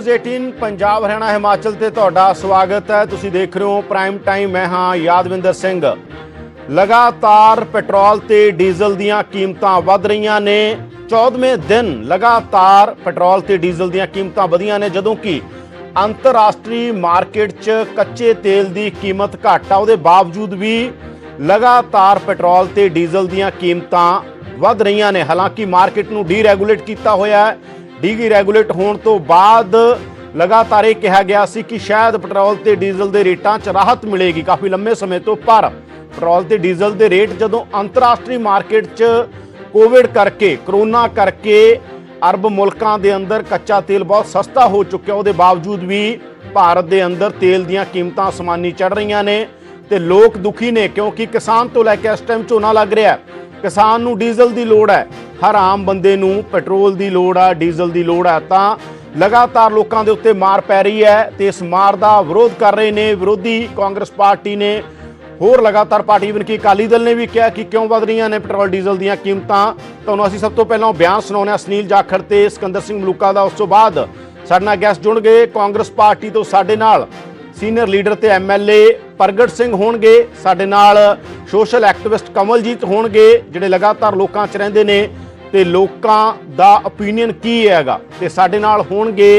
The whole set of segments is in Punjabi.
ਨਿਊਜ਼ 18 पंजाब हरियाणा हिमाचल ते तुहाडा स्वागत है। तुसीं देख रहे हो प्राइम टाइम। मैं हाँ यादविंदर सिंह। लगातार पेट्रोल ते डीजल दीयां कीमतां वध रहीआं ने। 14वें दिन लगातार पेट्रोल ते डीजल दीयां कीमतां वधियां ने, जदों कि अंतरराष्ट्री मार्केट च कच्चे तेल दी कीमत घट आ, उहदे बावजूद भी लगातार पेट्रोल ते डीजल दीयां कीमतां वध रहीआं ने। हालांकि मार्केट नूं डीरैगूलेट कीता होया है। ਡੀਰੈਗੂਲੇਟ ਹੋਣ ਤੋਂ ਬਾਅਦ ਲਗਾਤਾਰ ਇਹ ਕਿਹਾ ਗਿਆ ਸੀ ਕਿ ਸ਼ਾਇਦ ਪੈਟਰੋਲ ਤੇ ਡੀਜ਼ਲ ਦੇ ਰੇਟਾਂ 'ਚ ਰਾਹਤ ਮਿਲੇਗੀ ਕਾਫੀ ਲੰਮੇ ਸਮੇਂ ਤੋਂ, ਪਰ ਪੈਟਰੋਲ ਤੇ ਡੀਜ਼ਲ ਦੇ ਰੇਟ ਜਦੋਂ ਅੰਤਰਰਾਸ਼ਟਰੀ ਮਾਰਕੀਟ 'ਚ ਕੋਵਿਡ ਕਰਕੇ, ਕਰੋਨਾ ਕਰਕੇ ਅਰਬ ਮੁਲਕਾਂ ਦੇ ਅੰਦਰ ਕੱਚਾ ਤੇਲ ਬਹੁਤ ਸਸਤਾ ਹੋ ਚੁੱਕਿਆ, ਉਹਦੇ ਬਾਵਜੂਦ ਵੀ ਭਾਰਤ ਦੇ ਅੰਦਰ ਤੇਲ ਦੀਆਂ ਕੀਮਤਾਂ ਅਸਮਾਨੀ ਚੜ੍ਹ ਰਹੀਆਂ ਨੇ ਤੇ ਲੋਕ ਦੁਖੀ ਨੇ, ਕਿਉਂਕਿ ਕਿਸਾਨ ਤੋਂ ਲੈ ਕੇ ਇਸ ਟਾਈਮ ਝੋਨਾ ਲੱਗ ਰਿਹਾ। किसान नूं डीजल की लोड़ है, हर आम बंदे नूं पेट्रोल की लोड़ है, डीजल की लोड़ है। तो लगातार लोगों के उत्ते मार पै रही है तो इस मार का विरोध कर रहे हैं विरोधी कांग्रेस पार्टी ने, होर लगातार पार्टी इवन कि अकाली दल ने भी कहा कि क्यों वध रही ने पेट्रोल डीजल दीयां कीमतां। तुहानूं असीं सब तो पहलां बयान सुणाउने सुनील जाखड़ ते सिकंदर सिंह मलूका का। उस तो बाद साडे नाल गैस्ट जुड़ गए कांग्रेस पार्टी तो साडे नाल सीनियर लीडर ते MLA प्रगट सिंह होणगे, साडे नाल सोशल एक्टिविस्ट कमलजीत होणगे जिहड़े लगातार लोकां 'च रहिंदे ने ते लोकां दा ओपीनियन की हैगा, ते साडे नाल होणगे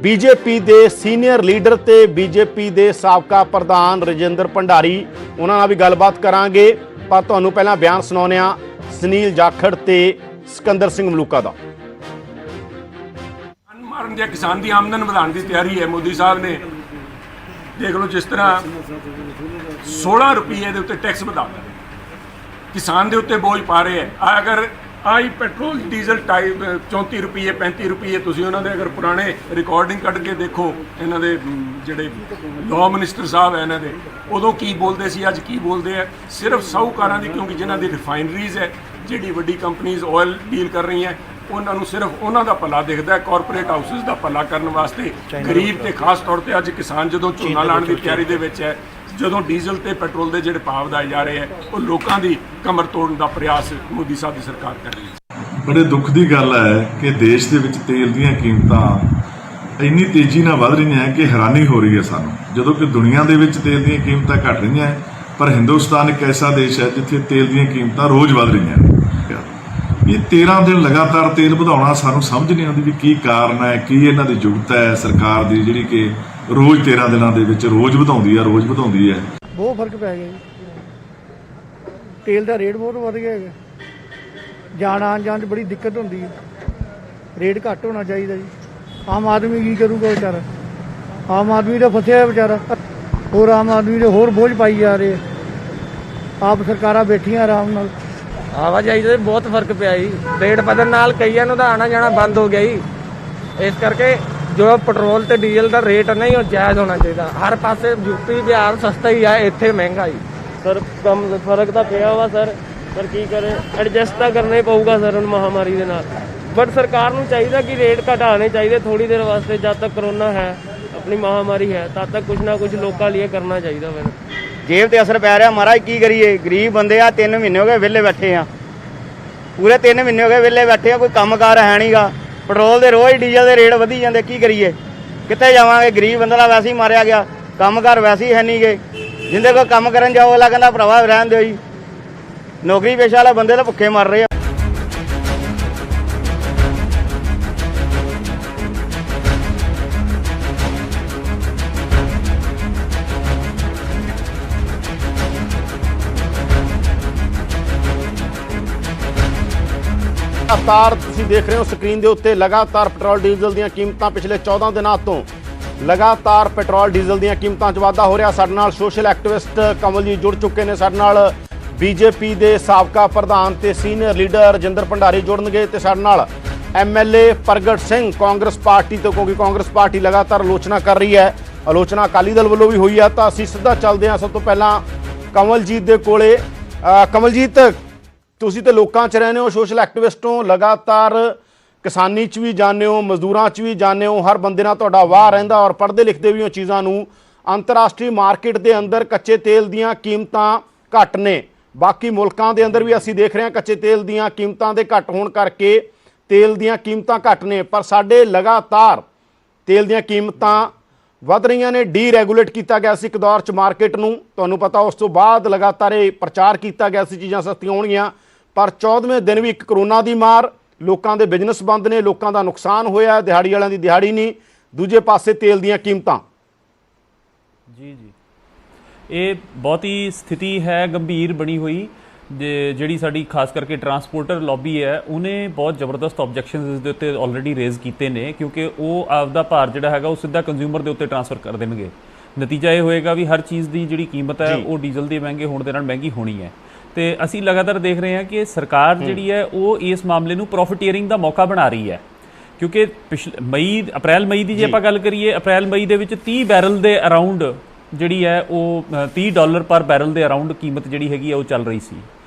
बीजेपी दे सीनियर लीडर ते बीजेपी दे साबका प्रधान रजिंदर भंडारी, उन्हां नाल भी गलबात करांगे। पर तुहानूं पहलां बयान सुणाउने आ सुनील जाखड़ ते सिकंदर सिंह मलूका दा। मारन या किसान की आमदन बढ़ाने की तैयारी है। मोदी साहब ने देख लो जिस तरह 16 रुपये के उत्ते टैक्स बढ़ा किसान के उत्ते बोझ पा रहे हैं। अगर आई पेट्रोल डीजल 34 रुपये 35 रुपये तुसीं उन्हां दे अगर पुराने रिकॉर्डिंग कढ़ के देखो, इन्हां दे जिहड़े लॉ मिनिस्टर साहब है इन्हां दे उदों की बोलते सी, अज की बोलते हैं। सिर्फ साहूकारां दी, क्योंकि जिन्हां दी रिफाइनरीज है, जिहड़ी वड्डी कंपनीज ऑयल डील कर रही हैं, उन्होंने सिर्फ उन्हों का भला दिखता है। कॉरपोरेट हाउसिस का भला करने वास्ते गरीब तो खास तौर पर अज किसान जो झोना लाने की तैयारी दे विच है, जो डीजल ते पेट्रोल के जोड़े भाव बढ़ाए जा रहे हैं, वो लोगों की कमर तोड़ने का प्रयास मोदी साहब की सरकार कर रही है। बड़े दुख की गल है कि देश के विच तेल दीयां कीमतां इन्नी तेजी नाल वध रही हैं कि हैरानी हो रही है सानूं, जदों कि दुनिया दे विच तेल दीयां कीमतां घट रही हैं, पर हिंदुस्तान एक ऐसा देश है जिथे तेल दीयां कीमतां रोज़ वध रही हैं। ये 13 दिन लगातार तेल ਵਧਾਉਣਾ सानू समझ नहीं आती भी की कारण है, की इन्हां दी जुगत है सरकार दी जिहड़ी कि रोज़ 13 दिनों दे विच रोज़ ਵਧਾਉਂਦੀ है, रोज़ ਵਧਾਉਂਦੀ है। बहुत फर्क पै गया जी, तेल का रेट बहुत वध गया है, जान आन जान बड़ी दिक्कत होंदी है, रेट घट होना चाहिए जी। आम आदमी की करूगा बेचारा, आम आदमी तो फसिया बेचारा, होर आम आदमी तो होर बोझ पाई जा रहे हैं। आप सरकारां बैठियां आराम नाल, आवाजाही से बहुत फर्क पिया जी। रेट बदलने नाल कईयां नूं तां आना जाना बंद हो गया जी। इस करके जो पेट्रोल ते डीजल का रेट नहीं वो जायज़ होना चाहिए। हर पासे यूपी बिहार सस्ता ही है, इत्थे महंगा ही सर कम फर्क तो पिया वा सर, पर की करें एडजस्ट तो करना ही पऊगा सर उन महामारी के नाल। बट सरकार नूं चाहिए कि रेट घटाने चाहिए थोड़ी देर वास्ते, जब तक कोरोना है अपनी महामारी है तब तक कुछ ना कुछ लोगों लिए करना चाहिए। मैंने जेब ते असर पै रहा महाराज, की करिए गरीब बंदे आ, 3 महीने हो गए वेले बैठे हैं, पूरे 3 महीने हो गए वेले बैठे हैं, कोई काम कार है नहीं गा। पेट्रोल के रोज़ डीजल के रेट वधी जाते, की करिए कितने जावांगे। गरीब बंदा वैसे ही मारिया गया, काम कार वैसे ही है नहीं गए, जिंदे कोई काम करन जाओ अगला कहना भरावा रहन दो जी। नौकरी पेशा वाले बंदे तो भुखे मर रहे हैं। लगातार तुसीं देख रहे हो स्क्रीन के उत्ते लगातार पेट्रोल डीजल दीयां कीमतां पिछले 14 दिनों तो लगातार पेट्रोल डीजल दीयां कीमतां 'च वाधा हो रहा। साडे नाल सोशल एक्टिविस्ट कमल जी जुड़ चुके हैं, साडे नाल बीजेपी के साबका प्रधान ते सीनियर लीडर रजिंदर भंडारी जुड़नगे, ते साडे नाल MLA प्रगट सिंह कांग्रेस पार्टी तो, क्योंकि कांग्रेस पार्टी लगातार आलोचना कर रही है, आलोचना अकाली दल वालों भी हुई है। तो असीं सीधा चलते हैं सब तो पहला कमलजीत दे कोले। कमलजीत, तुसीं ते लोकां 'च रहने हो, सोशल एक्टिविस्ट हो, लगातार किसानी च भी जाने हो, मजदूरां च भी जाने हो, हर बंदे नाल तुहाडा वाह रहिंदा और पढ़दे लिखदे भी हो चीज़ां नूं। अंतरराष्ट्री मार्केट के अंदर कच्चे तेल दीयां कीमतां घट ने, बाकी मुल्कां दे अंदर भी असीं देख रहे हैं कच्चे तेल दीयां कीमतां दे घट होण करके तेल दीयां कीमतां घट ने, पर साडे लगातार ਤੇਲ ਦੀਆਂ ਕੀਮਤਾਂ ਵੱਧ ਰਹੀਆਂ ਨੇ। ਡੀਰੈਗੂਲੇਟ ਕੀਤਾ ਗਿਆ ਸੀ ਇੱਕ ਦੌਰ 'ਚ ਮਾਰਕੀਟ ਨੂੰ, ਤੁਹਾਨੂੰ ਪਤਾ। ਉਸ ਤੋਂ ਬਾਅਦ ਲਗਾਤਾਰ ਇਹ ਪ੍ਰਚਾਰ ਕੀਤਾ ਗਿਆ ਸੀ ਚੀਜ਼ਾਂ ਸਸਤੀਆਂ ਹੋਣਗੀਆਂ, ਪਰ 14ਵੇਂ ਦਿਨ ਵੀ ਇੱਕ ਕਰੋਨਾ ਦੀ ਮਾਰ, ਲੋਕਾਂ ਦੇ ਬਿਜ਼ਨਸ ਬੰਦ ਨੇ, ਲੋਕਾਂ ਦਾ ਨੁਕਸਾਨ ਹੋਇਆ, ਦਿਹਾੜੀ ਵਾਲਿਆਂ ਦੀ ਦਿਹਾੜੀ ਨਹੀਂ, ਦੂਜੇ ਪਾਸੇ ਤੇਲ ਦੀਆਂ ਕੀਮਤਾਂ। ਜੀ ਇਹ ਬਹੁਤ ਹੀ ਸਥਿਤੀ ਹੈ ਗੰਭੀਰ ਬਣੀ ਹੋਈ। ਜਿਹੜੀ ਸਾਡੀ ਖਾਸ ਕਰਕੇ ਟਰਾਂਸਪੋਰਟਰ ਲੌਬੀ ਹੈ ਉਹਨੇ ਬਹੁਤ ਜ਼ਬਰਦਸਤ ਆਬਜੈਕਸ਼ਨਸ ਇਸ ਦੇ ਉੱਤੇ ਆਲਰੇਡੀ ਰੇਜ਼ ਕੀਤੇ ਨੇ, ਕਿਉਂਕਿ ਉਹ ਆਪਦਾ ਭਾਰ ਜਿਹੜਾ ਹੈਗਾ ਉਹ ਸਿੱਧਾ ਕੰਜ਼ਿਊਮਰ ਦੇ ਉੱਤੇ ਟ੍ਰਾਂਸਫਰ ਕਰ ਦੇਣਗੇ। ਨਤੀਜਾ ਇਹ ਹੋਏਗਾ ਵੀ ਹਰ ਚੀਜ਼ ਦੀ ਜਿਹੜੀ ਕੀਮਤ ਹੈ ਉਹ ਡੀਜ਼ਲ ਦੇ ਮਹਿੰਗੇ ਹੋਣ ਦੇ ਨਾਲ ਮਹਿੰਗੀ ਹੋਣੀ ਹੈ। ਤੇ ਅਸੀਂ ਲਗਾਤਾਰ ਦੇਖ ਰਹੇ ਹਾਂ ਕਿ ਸਰਕਾਰ ਜਿਹੜੀ ਹੈ ਉਹ ਇਸ ਮਾਮਲੇ ਨੂੰ ਪ੍ਰੋਫਿਟੀਅਰਿੰਗ ਦਾ ਮੌਕਾ ਬਣਾ ਰਹੀ ਹੈ, ਕਿਉਂਕਿ ਅਪ੍ਰੈਲ ਮਈ ਦੀ ਜੇ ਆਪਾਂ ਗੱਲ ਕਰੀਏ, ਅਪ੍ਰੈਲ ਮਈ ਦੇ ਵਿੱਚ 30 ਬੈਰਲ ਦੇ ਅਰਾਊਂਡ ਜਿਹੜੀ ਹੈ ਉਹ $30 ਪਰ ਬੈਰਲ ਦੇ ਅਰਾਊਂਡ ਕੀਮਤ ਜਿਹੜੀ ਹੈਗੀ ਹੈ ਉਹ ਚੱਲ ਰਹੀ ਸੀ।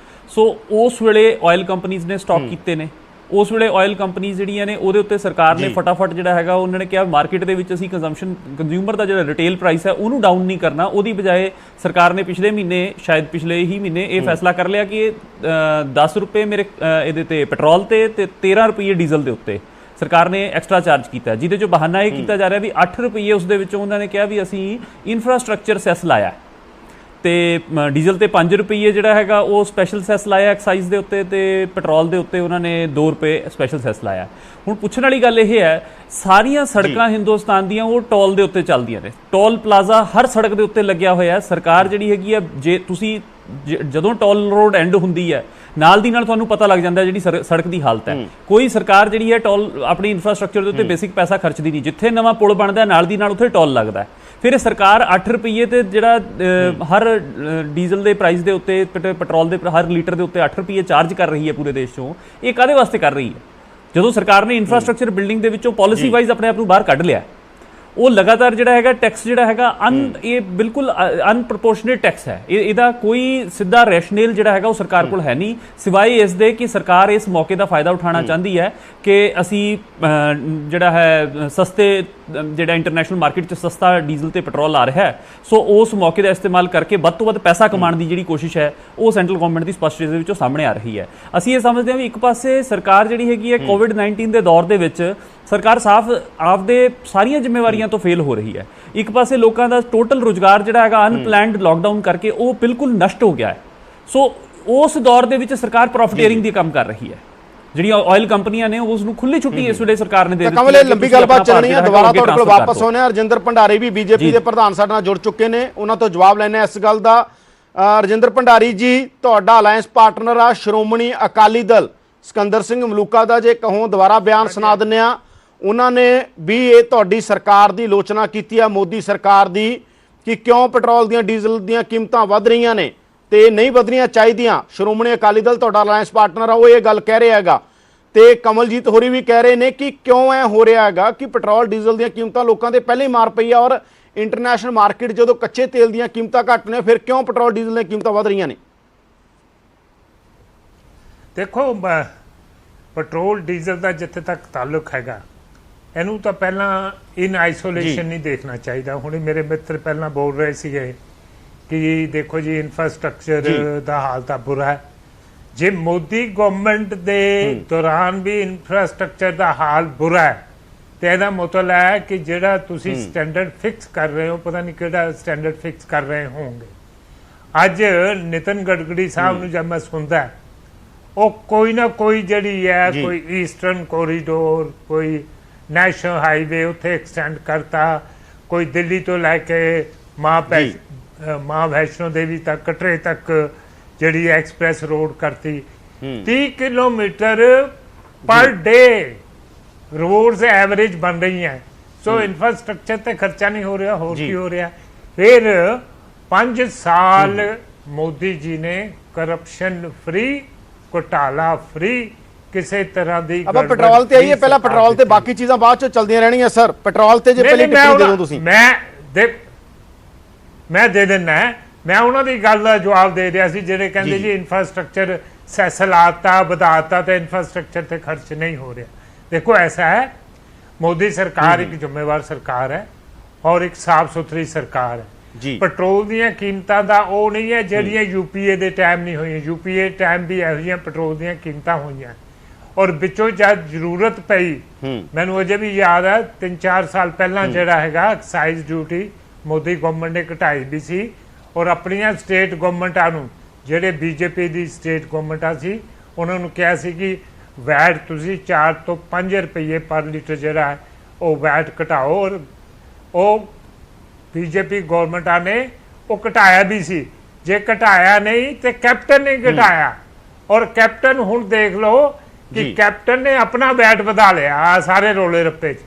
ਸੋ ਉਸ ਵੇਲੇ ਆਇਲ ਕੰਪਨੀਜ਼ ਨੇ ਸਟਾਕ ਕੀਤੇ ਨੇ। ਉਸ ਵੇਲੇ ਆਇਲ ਕੰਪਨੀਜ਼ ਜਿਹੜੀਆਂ ਨੇ ਉਹਦੇ ਉੱਤੇ ਸਰਕਾਰ ਨੇ ਫਟਾਫਟ ਜਿਹੜਾ ਹੈਗਾ ਉਹਨਾਂ ਨੇ ਕਿਹਾ ਮਾਰਕੀਟ ਦੇ ਵਿੱਚ ਅਸੀਂ ਕੰਜ਼ਿਊਮਰ ਦਾ ਜਿਹੜਾ ਰਿਟੇਲ ਪ੍ਰਾਈਸ ਹੈ ਉਹਨੂੰ ਡਾਊਨ ਨਹੀਂ ਕਰਨਾ। ਉਹਦੀ ਬਜਾਏ ਸਰਕਾਰ ਨੇ ਪਿਛਲੇ ਮਹੀਨੇ, ਸ਼ਾਇਦ ਪਿਛਲੇ ਹੀ ਮਹੀਨੇ ਇਹ ਫੈਸਲਾ ਕਰ ਲਿਆ ਕਿ 10 ਰੁਪਏ ਮੇਰੇ ਇਹਦੇ ਤੇ ਪੈਟਰੋਲ ਤੇ 13 ਰੁਪਏ ਡੀਜ਼ਲ ਦੇ ਉੱਤੇ ਸਰਕਾਰ ਨੇ ਐਕਸਟਰਾ ਚਾਰਜ ਕੀਤਾ, ਜਿਹਦੇ 'ਚ ਬਹਾਨਾ ਇਹ ਕੀਤਾ ਜਾ ਰਿਹਾ ਵੀ 8 ਰੁਪਏ ਉਸ ਦੇ ਵਿੱਚੋਂ ਉਹਨਾਂ ਨੇ ਕਿਹਾ ਵੀ ਅਸੀਂ ਇਨਫਰਾਸਟ੍ਰਕਚਰ ਸੈਸ ਲਾਇਆ, ਤੇ ਡੀਜ਼ਲ ਤੇ 5 ਰੁਪਏ ਜਿਹੜਾ ਹੈਗਾ ਉਹ ਸਪੈਸ਼ਲ ਸੈਸ ਲਾਇਆ ਐਕਸਾਈਜ਼ ਦੇ ਉੱਤੇ, ਤੇ ਪੈਟਰੋਲ ਦੇ ਉੱਤੇ ਉਹਨਾਂ ਨੇ 2 ਰੁਪਏ ਸਪੈਸ਼ਲ ਸੈਸ ਲਾਇਆ। ਹੁਣ ਪੁੱਛਣ ਵਾਲੀ ਗੱਲ ਇਹ ਹੈ, ਸਾਰੀਆਂ ਸੜਕਾਂ ਹਿੰਦੁਸਤਾਨ ਦੀਆਂ ਉਹ ਟੋਲ ਦੇ ਉੱਤੇ ਚੱਲਦੀਆਂ ਨੇ। ਟੋਲ ਪਲਾਜ਼ਾ ਹਰ ਸੜਕ ਦੇ ਉੱਤੇ ਲੱਗਿਆ ਹੋਇਆ। ਸਰਕਾਰ ਜਿਹੜੀ ਹੈਗੀ ਹੈ, ਜੇ ਤੁਸੀਂ ਜਦੋਂ ਟੋਲ ਰੋਡ ਐਂਡ ਹੁੰਦੀ ਹੈ ਨਾਲ ਦੀ ਨਾਲ ਤੁਹਾਨੂੰ ਪਤਾ ਲੱਗ ਜਾਂਦਾ ਜਿਹੜੀ ਸੜਕ ਦੀ ਹਾਲਤ ਹੈ। ਕੋਈ ਸਰਕਾਰ ਜਿਹੜੀ ਹੈ ਟੋਲ ਆਪਣੀ ਇਨਫਰਾਸਟ੍ਰਕਚਰ ਦੇ ਉੱਤੇ ਬੇਸਿਕ ਪੈਸਾ ਖਰਚਦੀ ਨਹੀਂ। ਜਿੱਥੇ ਨਵਾਂ ਪੁਲ ਬਣਦਾ ਨਾਲ ਦੀ ਨਾਲ ਉੱਥੇ ਟੋਲ ਲੱਗਦਾ। ਫਿਰ ਸਰਕਾਰ 8 ਰੁਪਏ ਤੇ ਜਿਹੜਾ ਹਰ ਡੀਜ਼ਲ ਦੇ ਪ੍ਰਾਈਸ ਦੇ ਉੱਤੇ, ਪੈਟਰੋਲ ਦੇ ਹਰ ਲੀਟਰ ਦੇ ਉੱਤੇ 8 ਰੁਪਏ ਚਾਰਜ ਕਰ ਰਹੀ ਹੈ ਪੂਰੇ ਦੇਸ਼ 'ਚੋਂ। ਇਹ ਕਾਹਦੇ ਵਾਸਤੇ ਕਰ ਰਹੀ ਹੈ? ਜਦੋਂ ਸਰਕਾਰ ਨੇ ਇਨਫਰਾਸਟ੍ਰਕਚਰ ਬਿਲਡਿੰਗ ਦੇ ਵਿੱਚੋਂ ਪਾਲਿਸੀ ਵਾਈਜ਼ ਆਪਣੇ ਆਪ ਨੂੰ ਬਾਹਰ ਕੱਢ ਲਿਆ, ਉਹ ਲਗਾਤਾਰ ਜਿਹੜਾ ਹੈਗਾ ਟੈਕਸ ਜਿਹੜਾ ਹੈਗਾ ਇਹ ਬਿਲਕੁਲ ਅਨਪ੍ਰੋਪੋਰਸ਼ਨੇਟ ਟੈਕਸ ਹੈ। ਇਹਦਾ ਕੋਈ ਸਿੱਧਾ ਰੈਸ਼ਨਲ ਜਿਹੜਾ ਹੈਗਾ ਉਹ ਸਰਕਾਰ ਕੋਲ ਹੈ ਨਹੀਂ, ਸਿਵਾਏ ਇਸ ਦੇ ਕਿ ਸਰਕਾਰ ਇਸ ਮੌਕੇ ਦਾ ਫਾਇਦਾ ਉਠਾਉਣਾ ਚਾਹੁੰਦੀ ਹੈ ਕਿ ਅਸੀਂ ਜਿਹੜਾ ਹੈ ਸਸਤੇ, ਜਿਹੜਾ ਇੰਟਰਨੈਸ਼ਨਲ ਮਾਰਕੀਟ 'ਚ ਸਸਤਾ ਡੀਜ਼ਲ ਤੇ ਪੈਟਰੋਲ ਆ ਰਿਹਾ ਹੈ, ਸੋ ਉਸ ਮੌਕੇ ਦਾ ਇਸਤੇਮਾਲ ਕਰਕੇ ਵੱਧ ਤੋਂ ਵੱਧ ਪੈਸਾ ਕਮਾਉਣ ਦੀ ਜਿਹੜੀ ਕੋਸ਼ਿਸ਼ ਹੈ ਉਹ ਸੈਂਟਰਲ ਗਵਰਨਮੈਂਟ ਦੀ ਸਪਸ਼ਟ ਦੇ ਵਿੱਚੋਂ ਸਾਹਮਣੇ ਆ ਰਹੀ ਹੈ। ਅਸੀਂ ਇਹ ਸਮਝਦੇ ਹਾਂ ਵੀ ਇੱਕ ਪਾਸੇ ਸਰਕਾਰ ਜਿਹੜੀ ਹੈਗੀ ਹੈ ਕੋਵਿਡ-19 ਦੇ ਦੌਰ ਦੇ ਵਿੱਚ ਸਰਕਾਰ ਸਾਫ਼ ਆਪਦੇ ਸਾਰੀਆਂ ਜ਼ਿੰਮੇਵਾਰੀਆਂ ਤੋਂ ਫੇਲ ਹੋ ਰਹੀ ਹੈ। ਇੱਕ ਪਾਸੇ ਲੋਕਾਂ ਦਾ ਟੋਟਲ ਰੁਜ਼ਗਾਰ ਜਿਹੜਾ ਹੈਗਾ ਅਨਪਲੈਨਡ ਲਾਕਡਾਊਨ ਕਰਕੇ ਉਹ ਬਿਲਕੁਲ ਨਸ਼ਟ ਹੋ ਗਿਆ ਹੈ। ਸੋ ਉਸ ਦੌਰ ਦੇ ਵਿੱਚ ਸਰਕਾਰ ਪ੍ਰੋਫਿਟੀਅਰਿੰਗ ਦੀ ਕੰਮ ਕਰ ਰਹੀ ਹੈ। ਜਿਹੜੀਆਂ ਆਇਲ ਕੰਪਨੀਆਂ ਨੇ ਉਸ ਨੂੰ ਖੁੱਲੀ ਛੁੱਟੀ ਇਸ ਵੇਲੇ ਸਰਕਾਰ ਨੇ ਦੇ ਦਿੱਤੀ ਹੈ। ਕਮਲੇ ਲੰਬੀ ਗੱਲਬਾਤ ਚੱਲਣੀ ਹੈ, ਦੁਬਾਰਾ ਤੁਹਾਡੇ ਕੋਲ ਵਾਪਸ ਆਉਣੇ ਆ। ਰਜਿੰਦਰ ਭੰਡਾਰੀ ਵੀ ਬੀਜੇਪੀ ਦੇ ਪ੍ਰਧਾਨ ਸਾਡੇ ਨਾਲ ਜੁੜ ਚੁੱਕੇ ਨੇ, ਉਹਨਾਂ ਤੋਂ ਜਵਾਬ ਲੈਣੇ ਇਸ ਗੱਲ ਦਾ। ਰਜਿੰਦਰ ਭੰਡਾਰੀ ਜੀ, ਤੁਹਾਡਾ ਅਲਾਇੰਸ ਪਾਰਟਨਰ ਆ ਸ਼੍ਰੋਮਣੀ ਅਕਾਲੀ ਦਲ, ਸਿਕੰਦਰ ਸਿੰਘ ਮਲੂਕਾ ਦਾ ਜੇ ਕਹੋ ਦੁਬਾਰਾ ਬਿਆਨ ਸੁਣਾ ਦਿੰਦੇ ਆ। ਉਹਨਾਂ ਨੇ ਵੀ ਇਹ ਤੁਹਾਡੀ ਸਰਕਾਰ ਦੀ ਆਲੋਚਨਾ ਕੀਤੀ ਆ, ਮੋਦੀ ਸਰਕਾਰ ਦੀ, ਕਿ ਕਿਉਂ ਪੈਟਰੋਲ ਦੀਆਂ ਡੀਜ਼ਲ ਦੀਆਂ ਕੀਮਤਾਂ ਵੱਧ ਰਹੀਆਂ ਨੇ ਤੇ ਨਹੀਂ ਵਧਣੀਆਂ ਚਾਹੀਦੀਆਂ। ਸ਼੍ਰੋਮਣੀ ਅਕਾਲੀ ਦਲ ਤੁਹਾਡਾ ਅਲਾਇੰਸ ਪਾਰਟਨਰ ਆ, ਉਹ ਇਹ ਗੱਲ ਕਹਿ ਰਿਹਾ ਹੈਗਾ, ਤੇ ਕਮਲਜੀਤ ਹੋਰੀ ਵੀ ਕਹਿ ਰਹੇ ਨੇ ਕਿ ਕਿਉਂ ਐ ਹੋ ਰਿਹਾ ਹੈਗਾ ਕਿ ਪੈਟਰੋਲ ਡੀਜ਼ਲ ਦੀਆਂ ਕੀਮਤਾਂ ਲੋਕਾਂ ਦੇ ਪਹਿਲੇ ਹੀ ਮਾਰ ਪਈ ਆ, ਔਰ ਇੰਟਰਨੈਸ਼ਨਲ ਮਾਰਕੀਟ ਜਦੋਂ ਕੱਚੇ ਤੇਲ ਦੀਆਂ ਕੀਮਤਾਂ ਘੱਟ ਨੇ ਫਿਰ ਕਿਉਂ ਪੈਟਰੋਲ ਡੀਜ਼ਲ ਦੀਆਂ ਕੀਮਤਾਂ ਵੱਧ ਰਹੀਆਂ ਨੇ? ਦੇਖੋ, ਪੈਟਰੋਲ ਡੀਜ਼ਲ ਦਾ ਜਿੱਥੇ ਤੱਕ ਤਾਲੁਕ ਹੈਗਾ, ਇਹਨੂੰ ਤਾਂ ਪਹਿਲਾਂ ਇਨ ਆਈਸੋਲੇਸ਼ਨ ਨਹੀਂ ਦੇਖਣਾ ਚਾਹੀਦਾ। ਹੁਣ ਮੇਰੇ ਮਿੱਤਰ ਪਹਿਲਾਂ ਬੋਲ ਰਹੇ ਸੀਗੇ ਕਿ ਦੇਖੋ ਜੀ ਇਨਫਰਾਸਟ੍ਰਕਚਰ ਦਾ ਹਾਲ ਤਾਂ ਬੁਰਾ ਹੈ। ਜੇ ਮੋਦੀ ਗਵਰਨਮੈਂਟ ਦੇ ਦੌਰਾਨ ਵੀ ਇਨਫਰਾਸਟ੍ਰਕਚਰ ਦਾ ਹਾਲ ਬੁਰਾ ਹੈ ਤੇ ਇਹਦਾ ਮਤਲਬ ਹੈ ਕਿ ਜਿਹੜਾ ਤੁਸੀਂ ਸਟੈਂਡਰਡ ਫਿਕਸ ਕਰ ਰਹੇ ਹੋ, ਪਤਾ ਨਹੀਂ ਕਿਹੜਾ ਸਟੈਂਡਰਡ ਫਿਕਸ ਕਰ ਰਹੇ ਹੋਵੋਗੇ। ਅੱਜ ਨਿਤਨ ਗਡਕਰੀ ਸਾਹਿਬ ਨੂੰ ਜਦ ਮੈਂ ਸੁਣਦਾ, ਉਹ ਕੋਈ ਨਾ ਕੋਈ ਜਿਹੜੀ ਹੈ ਕੋਈ ਈਸਟਰਨ ਕੋਰੀਡੋਰ, ਕੋਈ ਨੈਸ਼ਨਲ ਹਾਈਵੇ ਉੱਥੇ ਐਕਸਟੈਂਡ ਕਰਤਾ, ਕੋਈ ਦਿੱਲੀ ਤੋਂ ਲੈ ਕੇ ਮਾਂ ਵੈਸ਼ਨੋ ਦੇਵੀ ਤੱਕ, ਕਟਰੇ ਤੱਕ ਜਿਹੜੀ ਐਕਸਪ੍ਰੈਸ ਰੋਡ ਕਰਤੀ। 30 ਕਿਲੋਮੀਟਰ ਪਰ ਡੇ ਰੋਡਸ ਐਵਰੇਜ ਬਣ ਰਹੀ ਹੈ। ਸੋ ਇਨਫਰਾਸਟ੍ਰਕਚਰ ਤੇ ਖਰਚਾ ਨਹੀਂ ਹੋ ਰਿਹਾ, ਹੋਰ ਕੀ ਹੋ ਰਿਹਾ? ਫਿਰ 5 ਸਾਲ ਮੋਦੀ ਜੀ ਨੇ ਕਰਪਸ਼ਨ ਫ੍ਰੀ, ਘੁਟਾਲਾ ਫ੍ਰੀ, ਕਿਸੇ ਤਰ੍ਹਾਂ ਦੀ ਆਪਾਂ ਪੈਟਰੋਲ ਤੇ ਆਈਏ ਪਹਿਲਾਂ। ਪੈਟਰੋਲ ਤੇ ਬਾਕੀ ਚੀਜ਼ਾਂ ਬਾਅਦ ਚ ਚੱਲਦੀਆਂ ਰਹਿਣੀਆਂ ਸਰ। ਪੈਟਰੋਲ ਤੇ ਜੇ ਪਹਿਲੀ ਟਿੱਪਣੀ ਦੇ ਦਿਓ ਤੁਸੀਂ। ਮੈਂ ਦੇ ਦਿੰਦਾ। ਮੈਂ ਉਹਨਾਂ ਦੀ ਗੱਲ ਦਾ ਜਵਾਬ ਦੇ ਰਿਹਾ ਸੀ ਜਿਹੜੇ ਕਹਿੰਦੇ ਜੀ ਇਨਫਰਾਸਟ੍ਰਕਚਰ ਸੈਸ ਲਾਤਾ, ਵਧਾਤਾ ਤੇ ਇਨਫਰਾਸਟ੍ਰਕਚਰ ਤੇ ਖਰਚ ਨਹੀਂ ਹੋ ਰਿਹਾ। देखो ऐसा है, मोदी सरकार एक जिम्मेवार सरकार है और एक साफ सुथरी सरकार है। पेट्रोल ਦੀਆਂ ਕੀਮਤਾਂ ਦਾ ਉਹ ਨਹੀਂ ਹੈ ਜਿਹੜੀਆਂ ਯੂਪੀਏ ਦੇ ਟਾਈਮ ਨਹੀਂ ਹੋਈਆਂ। ਯੂਪੀਏ ਟਾਈਮ ਵੀ ਇਹੋ ਜਿਹੀਆਂ ਪੈਟਰੋਲ ਦੀਆਂ ਕੀਮਤਾਂ ਹੋਈਆਂ ਔਰ ਵਿੱਚੋਂ ਜਦ ਜ਼ਰੂਰਤ ਪਈ, ਮੈਨੂੰ ਅਜੇ ਵੀ ਯਾਦ ਹੈ 3-4 ਸਾਲ ਪਹਿਲਾਂ ਜਿਹੜਾ ਹੈਗਾ ਐਕਸਾਈਜ਼ ਡਿਊਟੀ ਮੋਦੀ ਗਵਰਨਮੈਂਟ ਨੇ ਘਟਾਈ ਵੀ ਸੀ, ਔਰ ਆਪਣੀਆਂ ਸਟੇਟ ਗਵਰਨਮੈਂਟਾਂ ਨੂੰ, ਜਿਹੜੇ ਬੀਜੇਪੀ ਦੀ ਸਟੇਟ ਗਵਰਨਮੈਂਟਾਂ ਸੀ, ਉਹਨਾਂ ਨੂੰ ਕਿਹਾ ਸੀ ਕਿ ਵੈਟ ਤੁਸੀਂ 4 ਤੋਂ 5 ਰੁਪਏ ਪਰ ਲੀਟਰ ਜਿਹੜਾ ਹੈ ਉਹ ਵੈਟ ਘਟਾਓ, ਔਰ ਉਹ ਬੀਜੇਪੀ ਗਵਰਨਮੈਂਟਾਂ ਨੇ ਉਹ ਘਟਾਇਆ ਵੀ ਸੀ। ਜੇ ਘਟਾਇਆ ਨਹੀਂ ਤੇ ਕੈਪਟਨ ਨੇ ਘਟਾਇਆ, ਔਰ ਕੈਪਟਨ ਹੁਣ ਦੇਖ ਲਓ ਕਿ ਕੈਪਟਨ ਨੇ ਆਪਣਾ ਵੈਟ ਵਧਾ ਲਿਆ ਆਹ ਸਾਰੇ ਰੋਲੇ ਰੱਪੇ 'ਚ।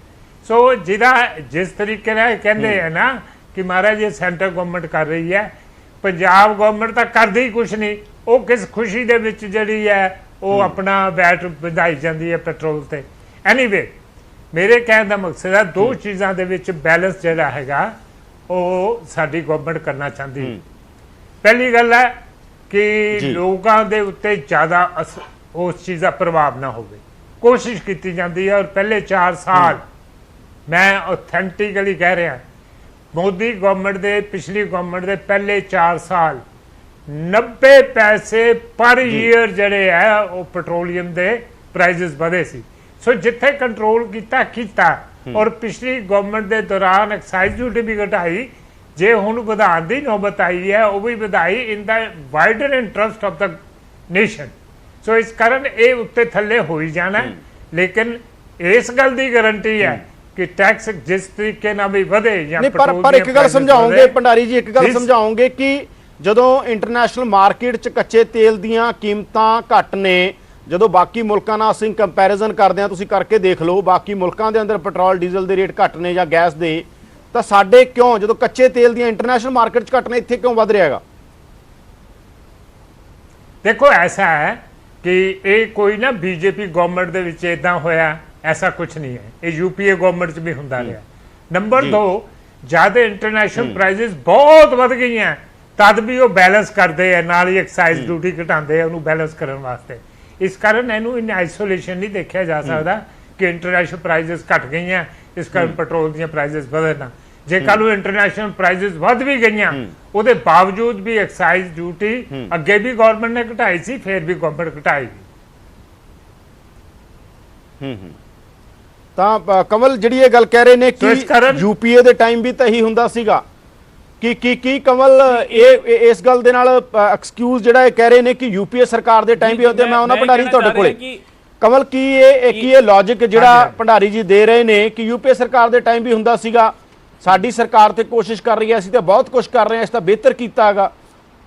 ਸੋ ਜਿਹਦਾ ਜਿਸ ਤਰੀਕੇ ਨਾਲ ਕਹਿੰਦੇ ਹੈ ਨਾ ਕਿ ਮਹਾਰਾਜ ਇਹ ਸੈਂਟਰ ਗਵਰਨਮੈਂਟ ਕਰ ਰਹੀ ਹੈ, ਪੰਜਾਬ ਗਵਰਨਮੈਂਟ ਤਾਂ ਕਰਦੀ ਹੀ ਕੁਛ ਨਹੀਂ, ਉਹ ਕਿਸ ਖੁਸ਼ੀ ਦੇ ਵਿੱਚ ਜਿਹੜੀ ਹੈ ਉਹ ਆਪਣਾ ਵੈਟ ਵਧਾਈ ਜਾਂਦੀ ਹੈ ਪੈਟਰੋਲ ਤੇ। ਐਨੀਵੇ ਮੇਰੇ ਕਹਿਣ ਦਾ ਮਕਸਦ ਹੈ ਦੋ ਚੀਜ਼ਾਂ ਦੇ ਵਿੱਚ ਬੈਲੈਂਸ ਜਿਹੜਾ ਹੈਗਾ ਉਹ ਸਾਡੀ ਗਵਰਨਮੈਂਟ ਕਰਨਾ ਚਾਹੁੰਦੀ। ਪਹਿਲੀ ਗੱਲ ਹੈ ਕਿ ਲੋਕਾਂ ਦੇ ਉੱਤੇ ਜ਼ਿਆਦਾ ਉਸ ਚੀਜ਼ ਦਾ ਪ੍ਰਭਾਵ ਨਾ ਹੋਵੇ, ਕੋਸ਼ਿਸ਼ ਕੀਤੀ ਜਾਂਦੀ ਹੈ। ਔਰ ਪਹਿਲੇ 4 ਸਾਲ ਮੈਂ ਆਥੈਂਟਿਕਲੀ ਕਹਿ ਰਿਹਾ, ਮੋਦੀ ਗਵਰਨਮੈਂਟ ਦੇ ਪਿਛਲੀ ਗਵਰਨਮੈਂਟ ਦੇ ਪਹਿਲੇ 4 ਸਾਲ 90 ਪੈਸੇ ਪਰ ਈਅਰ ਜਿਹੜੇ ਹੈ ਉਹ ਪੈਟਰੋਲੀਅਮ ਦੇ ਪ੍ਰਾਈਸਿਸ ਵਧੇ ਸੀ। ਸੋ ਜਿੱਥੇ ਕੰਟਰੋਲ ਕੀਤਾ ਔਰ ਪਿਛਲੀ ਗਵਰਨਮੈਂਟ ਦੇ ਦੌਰਾਨ ਐਕਸਾਈਜ਼ ਡਿਊਟੀ ਵੀ ਘਟਾਈ, ਜੇ ਹੁਣ ਵਧਾਉਣ ਦੀ ਨੌਬਤ ਆਈ ਹੈ ਉਹ ਵੀ ਵਧਾਈ in the wider interest of the nation. ਸੋ ਇਸ ਕਾਰਨ ਇਹ ਉੱਤੇ ਥੱਲੇ ਹੋ ਹੀ ਜਾਣਾ, ਲੇਕਿਨ ਇਸ ਗੱਲ ਦੀ ਗਾਰੰਟੀ ਹੈ ਕਿ ਟੈਕਸ ਜਿਸ ਤਰੀਕੇ ਨਾਲ ਵੀ ਵਧੇ ਜਾਂ ਪਰ ਇੱਕ ਗੱਲ ਸਮਝਾਓਗੇ ਭੰਡਾਰੀ ਜੀ, ਇੱਕ ਗੱਲ ਸਮਝਾਓਗੇ ਕਿ ਜਦੋਂ ਇੰਟਰਨੈਸ਼ਨਲ ਮਾਰਕੀਟ 'ਚ ਕੱਚੇ ਤੇਲ ਦੀਆਂ ਕੀਮਤਾਂ ਘੱਟ ਨੇ, ਜਦੋਂ ਬਾਕੀ ਮੁਲਕਾਂ ਨਾਲ ਅਸੀਂ ਕੰਪੈਰੀਜ਼ਨ ਕਰਦੇ ਹਾਂ, ਤੁਸੀਂ ਕਰਕੇ ਦੇਖ ਲਓ ਬਾਕੀ ਮੁਲਕਾਂ ਦੇ ਅੰਦਰ ਪੈਟਰੋਲ ਡੀਜ਼ਲ ਦੇ ਰੇਟ ਘੱਟ ਨੇ ਜਾਂ ਗੈਸ ਦੇ, ਤਾਂ ਸਾਡੇ ਕਿਉਂ ਜਦੋਂ ਕੱਚੇ ਤੇਲ ਦੀਆਂ ਇੰਟਰਨੈਸ਼ਨਲ ਮਾਰਕੀਟ 'ਚ ਘੱਟ ਨੇ ਇੱਥੇ ਕਿਉਂ ਵੱਧ ਰਿਹਾ ਹੈਗਾ? ਦੇਖੋ ਐਸਾ ਹੈ ਕਿ ਇਹ ਕੋਈ ਨਾ ਬੀਜੇਪੀ ਗਵਰਨਮੈਂਟ ਦੇ ਵਿੱਚ ਇਦਾਂ ਹੋਇਆ, ਐਸਾ ਕੁਝ ਨਹੀਂ ਹੈ, ਇਹ ਯੂਪੀਏ ਗਵਰਨਮੈਂਟ 'ਚ ਵੀ ਹੁੰਦਾ ਰਿਹਾ। ਨੰਬਰ 2, ਜਦ ਇੰਟਰਨੈਸ਼ਨਲ ਪ੍ਰਾਈਸਿਸ ਬਹੁਤ ਵੱਧ ਗਈਆਂ ਤਦ ਵੀ ਉਹ ਬੈਲੈਂਸ ਕਰਦੇ ਆ, ਨਾਲ ਹੀ ਐਕਸਾਈਜ਼ ਡਿਊਟੀ ਘਟਾਉਂਦੇ ਆ ਉਹਨੂੰ ਬੈਲੈਂਸ ਕਰਨ ਵਾਸਤੇ। ਇਸ ਕਾਰਨ ਇਹਨੂੰ ਇਨ ਆਈਸੋਲੇਸ਼ਨ ਨਹੀਂ ਦੇਖਿਆ ਜਾ ਸਕਦਾ ਕਿ ਇੰਟਰਨੈਸ਼ਨਲ ਪ੍ਰਾਈਸਿਸ ਘਟ ਗਈਆਂ ਇਸ ਕਾਰਨ ਪੈਟਰੋਲ ਦੀਆਂ ਪ੍ਰਾਈਸਿਸ ਵਧਣਾ। ਜੇ ਕੱਲ ਨੂੰ ਇੰਟਰਨੈਸ਼ਨਲ ਪ੍ਰਾਈਸਿਸ ਵੱਧ ਵੀ ਗਈਆਂ ਉਹਦੇ ਬਾਵਜੂਦ ਵੀ ਐਕਸਾਈਜ਼ ਡਿਊਟੀ ਅੱਗੇ ਵੀ ਗਵਰਨਮੈਂਟ ਨੇ ਘਟਾਈ ਸੀ, ਫਿਰ ਵੀ ਗਵਰਨਮੈਂਟ ਘਟਾਏਗੀ। ਤਾਂ ਕਮਲ ਜਿਹੜੀ ਇਹ ਗੱਲ ਕਹਿ ਰਹੇ ਨੇ ਕਿ ਯੂਪੀਏ ਦੇ ਟਾਈਮ ਵੀ ਤਾਂ ਇਹੀ ਹੁੰਦਾ ਸੀਗਾ ਕੀ ਕਮਲ ਇਹ ਇਸ ਗੱਲ ਦੇ ਨਾਲ ਐਕਸਕਿਊਜ਼ ਜਿਹੜਾ ਇਹ ਕਹਿ ਰਹੇ ਨੇ ਕਿ ਯੂਪੀਏ ਸਰਕਾਰ ਦੇ ਟਾਈਮ ਵੀ ਹੁੰਦੇ? ਮੈਂ ਉਹਨਾਂ ਭੰਡਾਰੀ ਤੁਹਾਡੇ ਕੋਲੇ ਕਮਲ ਕੀ ਇਹ ਲੌਜਿਕ ਜਿਹੜਾ ਭੰਡਾਰੀ ਜੀ ਦੇ ਰਹੇ ਨੇ ਕਿ ਯੂਪੀਏ ਸਰਕਾਰ ਦੇ ਟਾਈਮ ਵੀ ਹੁੰਦਾ ਸੀਗਾ, ਸਾਡੀ ਸਰਕਾਰ ਤੇ ਕੋਸ਼ਿਸ਼ ਕਰ ਰਹੀ ਹੈ, ਅਸੀਂ ਤਾਂ ਬਹੁਤ ਕੁਝ ਕਰ ਰਹੇ ਹਾਂ, ਇਸ ਤਾਂ ਬਿਹਤਰ ਕੀਤਾ ਹੈਗਾ,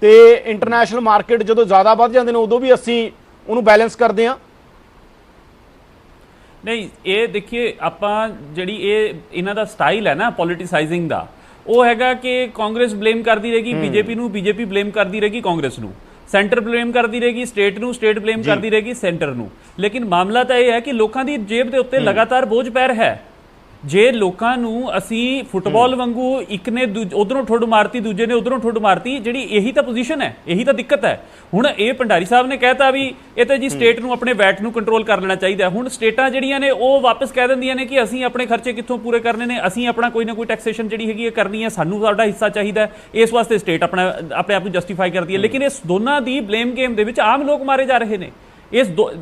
ਤੇ ਇੰਟਰਨੈਸ਼ਨਲ ਮਾਰਕੀਟ ਜਦੋਂ ਜ਼ਿਆਦਾ ਵੱਧ ਜਾਂਦੇ ਨੇ ਉਦੋਂ ਵੀ ਅਸੀਂ ਉਹਨੂੰ ਬੈਲੈਂਸ ਕਰਦੇ ਹਾਂ? ਨਹੀਂ, ਇਹ ਦੇਖੀਏ ਆਪਾਂ ਜਿਹੜੀ ਇਹਨਾਂ ਦਾ ਸਟਾਈਲ ਹੈ ਨਾ ਪੋਲਿਟਿਸਾਈਜ਼ਿੰਗ ਦਾ, ਉਹ ਹੈਗਾ ਕਿ ਕਾਂਗਰਸ ਬਲੇਮ ਕਰਦੀ ਰਹੇਗੀ ਬੀਜੇਪੀ ਨੂੰ, ਬੀਜੇਪੀ ਬਲੇਮ ਕਰਦੀ ਰਹੇਗੀ ਕਾਂਗਰਸ ਨੂੰ, ਸੈਂਟਰ ਬਲੇਮ ਕਰਦੀ ਰਹੇਗੀ ਸਟੇਟ ਨੂੰ, ਸਟੇਟ ਬਲੇਮ ਕਰਦੀ ਰਹੇਗੀ ਸੈਂਟਰ ਨੂੰ। ਲੇਕਿਨ ਮਾਮਲਾ ਤਾਂ ਇਹ ਹੈ ਕਿ ਲੋਕਾਂ ਦੀ ਜੇਬ ਦੇ ਉੱਤੇ ਲਗਾਤਾਰ ਬੋਝ ਪੈ ਰਿਹਾ ਹੈ। ਜੇ ਲੋਕਾਂ ਨੂੰ ਅਸੀਂ ਫੁੱਟਬਾਲ ਵਾਂਗੂ ਇੱਕ ਨੇ ਉਧਰੋਂ ਠੁੱਡ ਮਾਰਤੀ, ਦੂਜੇ ਨੇ ਉਧਰੋਂ ਠੁੱਡ ਮਾਰਤੀ, ਜਿਹੜੀ ਇਹੀ ਤਾਂ ਪੋਜੀਸ਼ਨ ਹੈ, ਇਹੀ ਤਾਂ ਦਿੱਕਤ ਹੈ। ਹੁਣ ਇਹ ਭੰਡਾਰੀ ਸਾਹਿਬ ਨੇ ਕਹਿਤਾ ਵੀ ਇਹ ਤਾਂ ਜੀ ਸਟੇਟ ਨੂੰ ਆਪਣੇ ਵੈਟ ਨੂੰ ਕੰਟਰੋਲ ਕਰ ਲੈਣਾ ਚਾਹੀਦਾ। ਹੁਣ ਸਟੇਟਾਂ ਜਿਹੜੀਆਂ ਨੇ ਉਹ ਵਾਪਸ ਕਹਿ ਦਿੰਦੀਆਂ ਨੇ ਕਿ ਅਸੀਂ ਆਪਣੇ ਖਰਚੇ ਕਿੱਥੋਂ ਪੂਰੇ ਕਰਨੇ ਨੇ, ਅਸੀਂ ਆਪਣਾ ਕੋਈ ਨਾ ਕੋਈ ਟੈਕਸੇਸ਼ਨ ਜਿਹੜੀ ਹੈਗੀ ਹੈ ਕਰਨੀ ਹੈ, ਸਾਨੂੰ ਸਾਡਾ ਹਿੱਸਾ ਚਾਹੀਦਾ, ਇਸ ਵਾਸਤੇ ਸਟੇਟ ਆਪਣੇ ਆਪ ਨੂੰ ਜਸਟੀਫਾਈ ਕਰਦੀ ਹੈ। ਲੇਕਿਨ ਇਸ ਦੋਨਾਂ ਦੀ ਬਲੇਮ ਗੇਮ ਦੇ ਵਿੱਚ ਆਮ ਲੋਕ ਮਾਰੇ ਜਾ ਰਹੇ ਨੇ।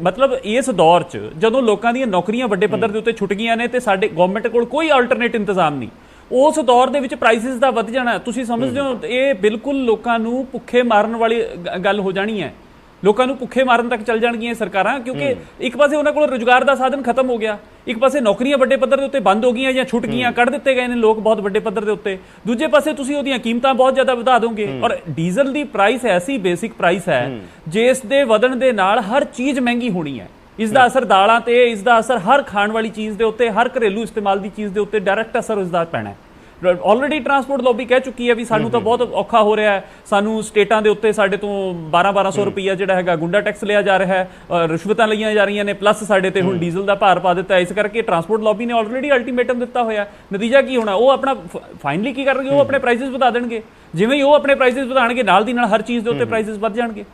ਮਤਲਬ ਇਸ ਦੌਰ 'ਚ ਜਦੋਂ ਲੋਕਾਂ ਦੀਆਂ ਨੌਕਰੀਆਂ ਵੱਡੇ ਪੱਧਰ ਦੇ ਉੱਤੇ ਛੁੱਟ ਗਈਆਂ ਨੇ ਤੇ ਸਾਡੇ ਗਵਰਨਮੈਂਟ ਕੋਲ ਕੋਈ ਆਲਟਰਨੇਟ ਇੰਤਜ਼ਾਮ ਨਹੀਂ, ਉਸ ਦੌਰ ਦੇ ਵਿੱਚ ਪ੍ਰਾਈਸਿਸ ਦਾ ਵੱਧ ਜਾਣਾ, ਤੁਸੀਂ ਸਮਝਦੇ ਹੋ ਇਹ ਬਿਲਕੁਲ ਲੋਕਾਂ ਨੂੰ ਭੁੱਖੇ ਮਾਰਨ ਵਾਲੀ ਗੱਲ ਹੋ ਜਾਣੀ ਹੈ। ਲੋਕਾਂ ਨੂੰ ਭੁੱਖੇ ਮਾਰਨ ਤੱਕ ਚੱਲ ਜਾਣਗੀਆਂ ਸਰਕਾਰਾਂ, ਕਿਉਂਕਿ ਇੱਕ ਪਾਸੇ ਉਹਨਾਂ ਕੋਲ ਰੁਜ਼ਗਾਰ ਦਾ ਸਾਧਨ ਖਤਮ ਹੋ ਗਿਆ, ਇੱਕ ਪਾਸੇ ਨੌਕਰੀਆਂ ਵੱਡੇ ਪੱਧਰ ਦੇ ਉੱਤੇ ਬੰਦ ਹੋ ਗਈਆਂ ਜਾਂ ਛੁੱਟ ਗਈਆਂ, ਕੱਢ ਦਿੱਤੇ ਗਏ ਨੇ ਲੋਕ ਬਹੁਤ ਵੱਡੇ ਪੱਧਰ ਦੇ ਉੱਤੇ, ਦੂਜੇ ਪਾਸੇ ਤੁਸੀਂ ਉਹਦੀਆਂ ਕੀਮਤਾਂ ਬਹੁਤ ਜ਼ਿਆਦਾ ਵਧਾ ਦੋਗੇ। ਔਰ ਡੀਜ਼ਲ ਦੀ ਪ੍ਰਾਈਸ ਐਸੀ ਬੇਸਿਕ ਪ੍ਰਾਈਸ ਹੈ ਜਿਸ ਦੇ ਵਧਣ ਦੇ ਨਾਲ ਹਰ ਚੀਜ਼ ਮਹਿੰਗੀ ਹੋਣੀ ਹੈ। ਇਸ ਦਾ ਅਸਰ ਦਾਲਾਂ ਤੇ, ਇਸ ਦਾ ਅਸਰ ਹਰ ਖਾਣ ਵਾਲੀ ਚੀਜ਼ ਦੇ ਉੱਤੇ, ਹਰ ਘਰੇਲੂ ਇਸਤੇਮਾਲ ਦੀ ਚੀਜ਼ ਦੇ ਉੱਤੇ ਡਾਇਰੈਕਟ ਅਸਰ ਉਸ ਦਾ ਪੈਣਾ ਹੈ। ਆਲਰੇਡੀ ਟਰਾਂਸਪੋਰਟ ਲੌਬੀ ਕਹਿ ਚੁੱਕੀ ਹੈ ਵੀ ਸਾਨੂੰ ਤਾਂ ਬਹੁਤ ਔਖਾ ਹੋ ਰਿਹਾ ਹੈ, ਸਾਨੂੰ ਸਟੇਟਾਂ ਦੇ ਉੱਤੇ ਸਾਡੇ ਤੋਂ 1200 ਰੁਪਈਆ ਜਿਹੜਾ ਹੈਗਾ ਗੁੰਡਾ ਟੈਕਸ ਲਿਆ ਜਾ ਰਿਹਾ ਹੈ, ਰਿਸ਼ਵਤਾਂ ਲਈਆਂ ਜਾ ਰਹੀਆਂ ਨੇ, ਪਲੱਸ ਸਾਡੇ ਤੇ ਹੁਣ ਡੀਜ਼ਲ ਦਾ ਭਾਰ ਪਾ ਦਿੱਤਾ। ਇਸ ਕਰਕੇ ਟਰਾਂਸਪੋਰਟ ਲੌਬੀ ਨੇ ਆਲਰੇਡੀ ਅਲਟੀਮੇਟਮ ਦਿੱਤਾ ਹੋਇਆ। ਨਤੀਜਾ ਕੀ ਹੋਣਾ? ਉਹ ਆਪਣਾ ਫਾਈਨਲੀ ਕੀ ਕਰਨਗੇ? ਉਹ ਆਪਣੇ ਪ੍ਰਾਈਸਿਸ ਵਧਾ ਦੇਣਗੇ। ਜਿਵੇਂ ਹੀ ਉਹ ਆਪਣੇ ਪ੍ਰਾਈਸਿਸ ਵਧਾਣਗੇ ਨਾਲ ਦੀ ਨਾਲ ਹਰ ਚੀਜ਼ ਦੇ ਉੱਤੇ ਪ੍ਰਾਈਸਿਸ ਵੱਧ ਜਾਣਗੇ।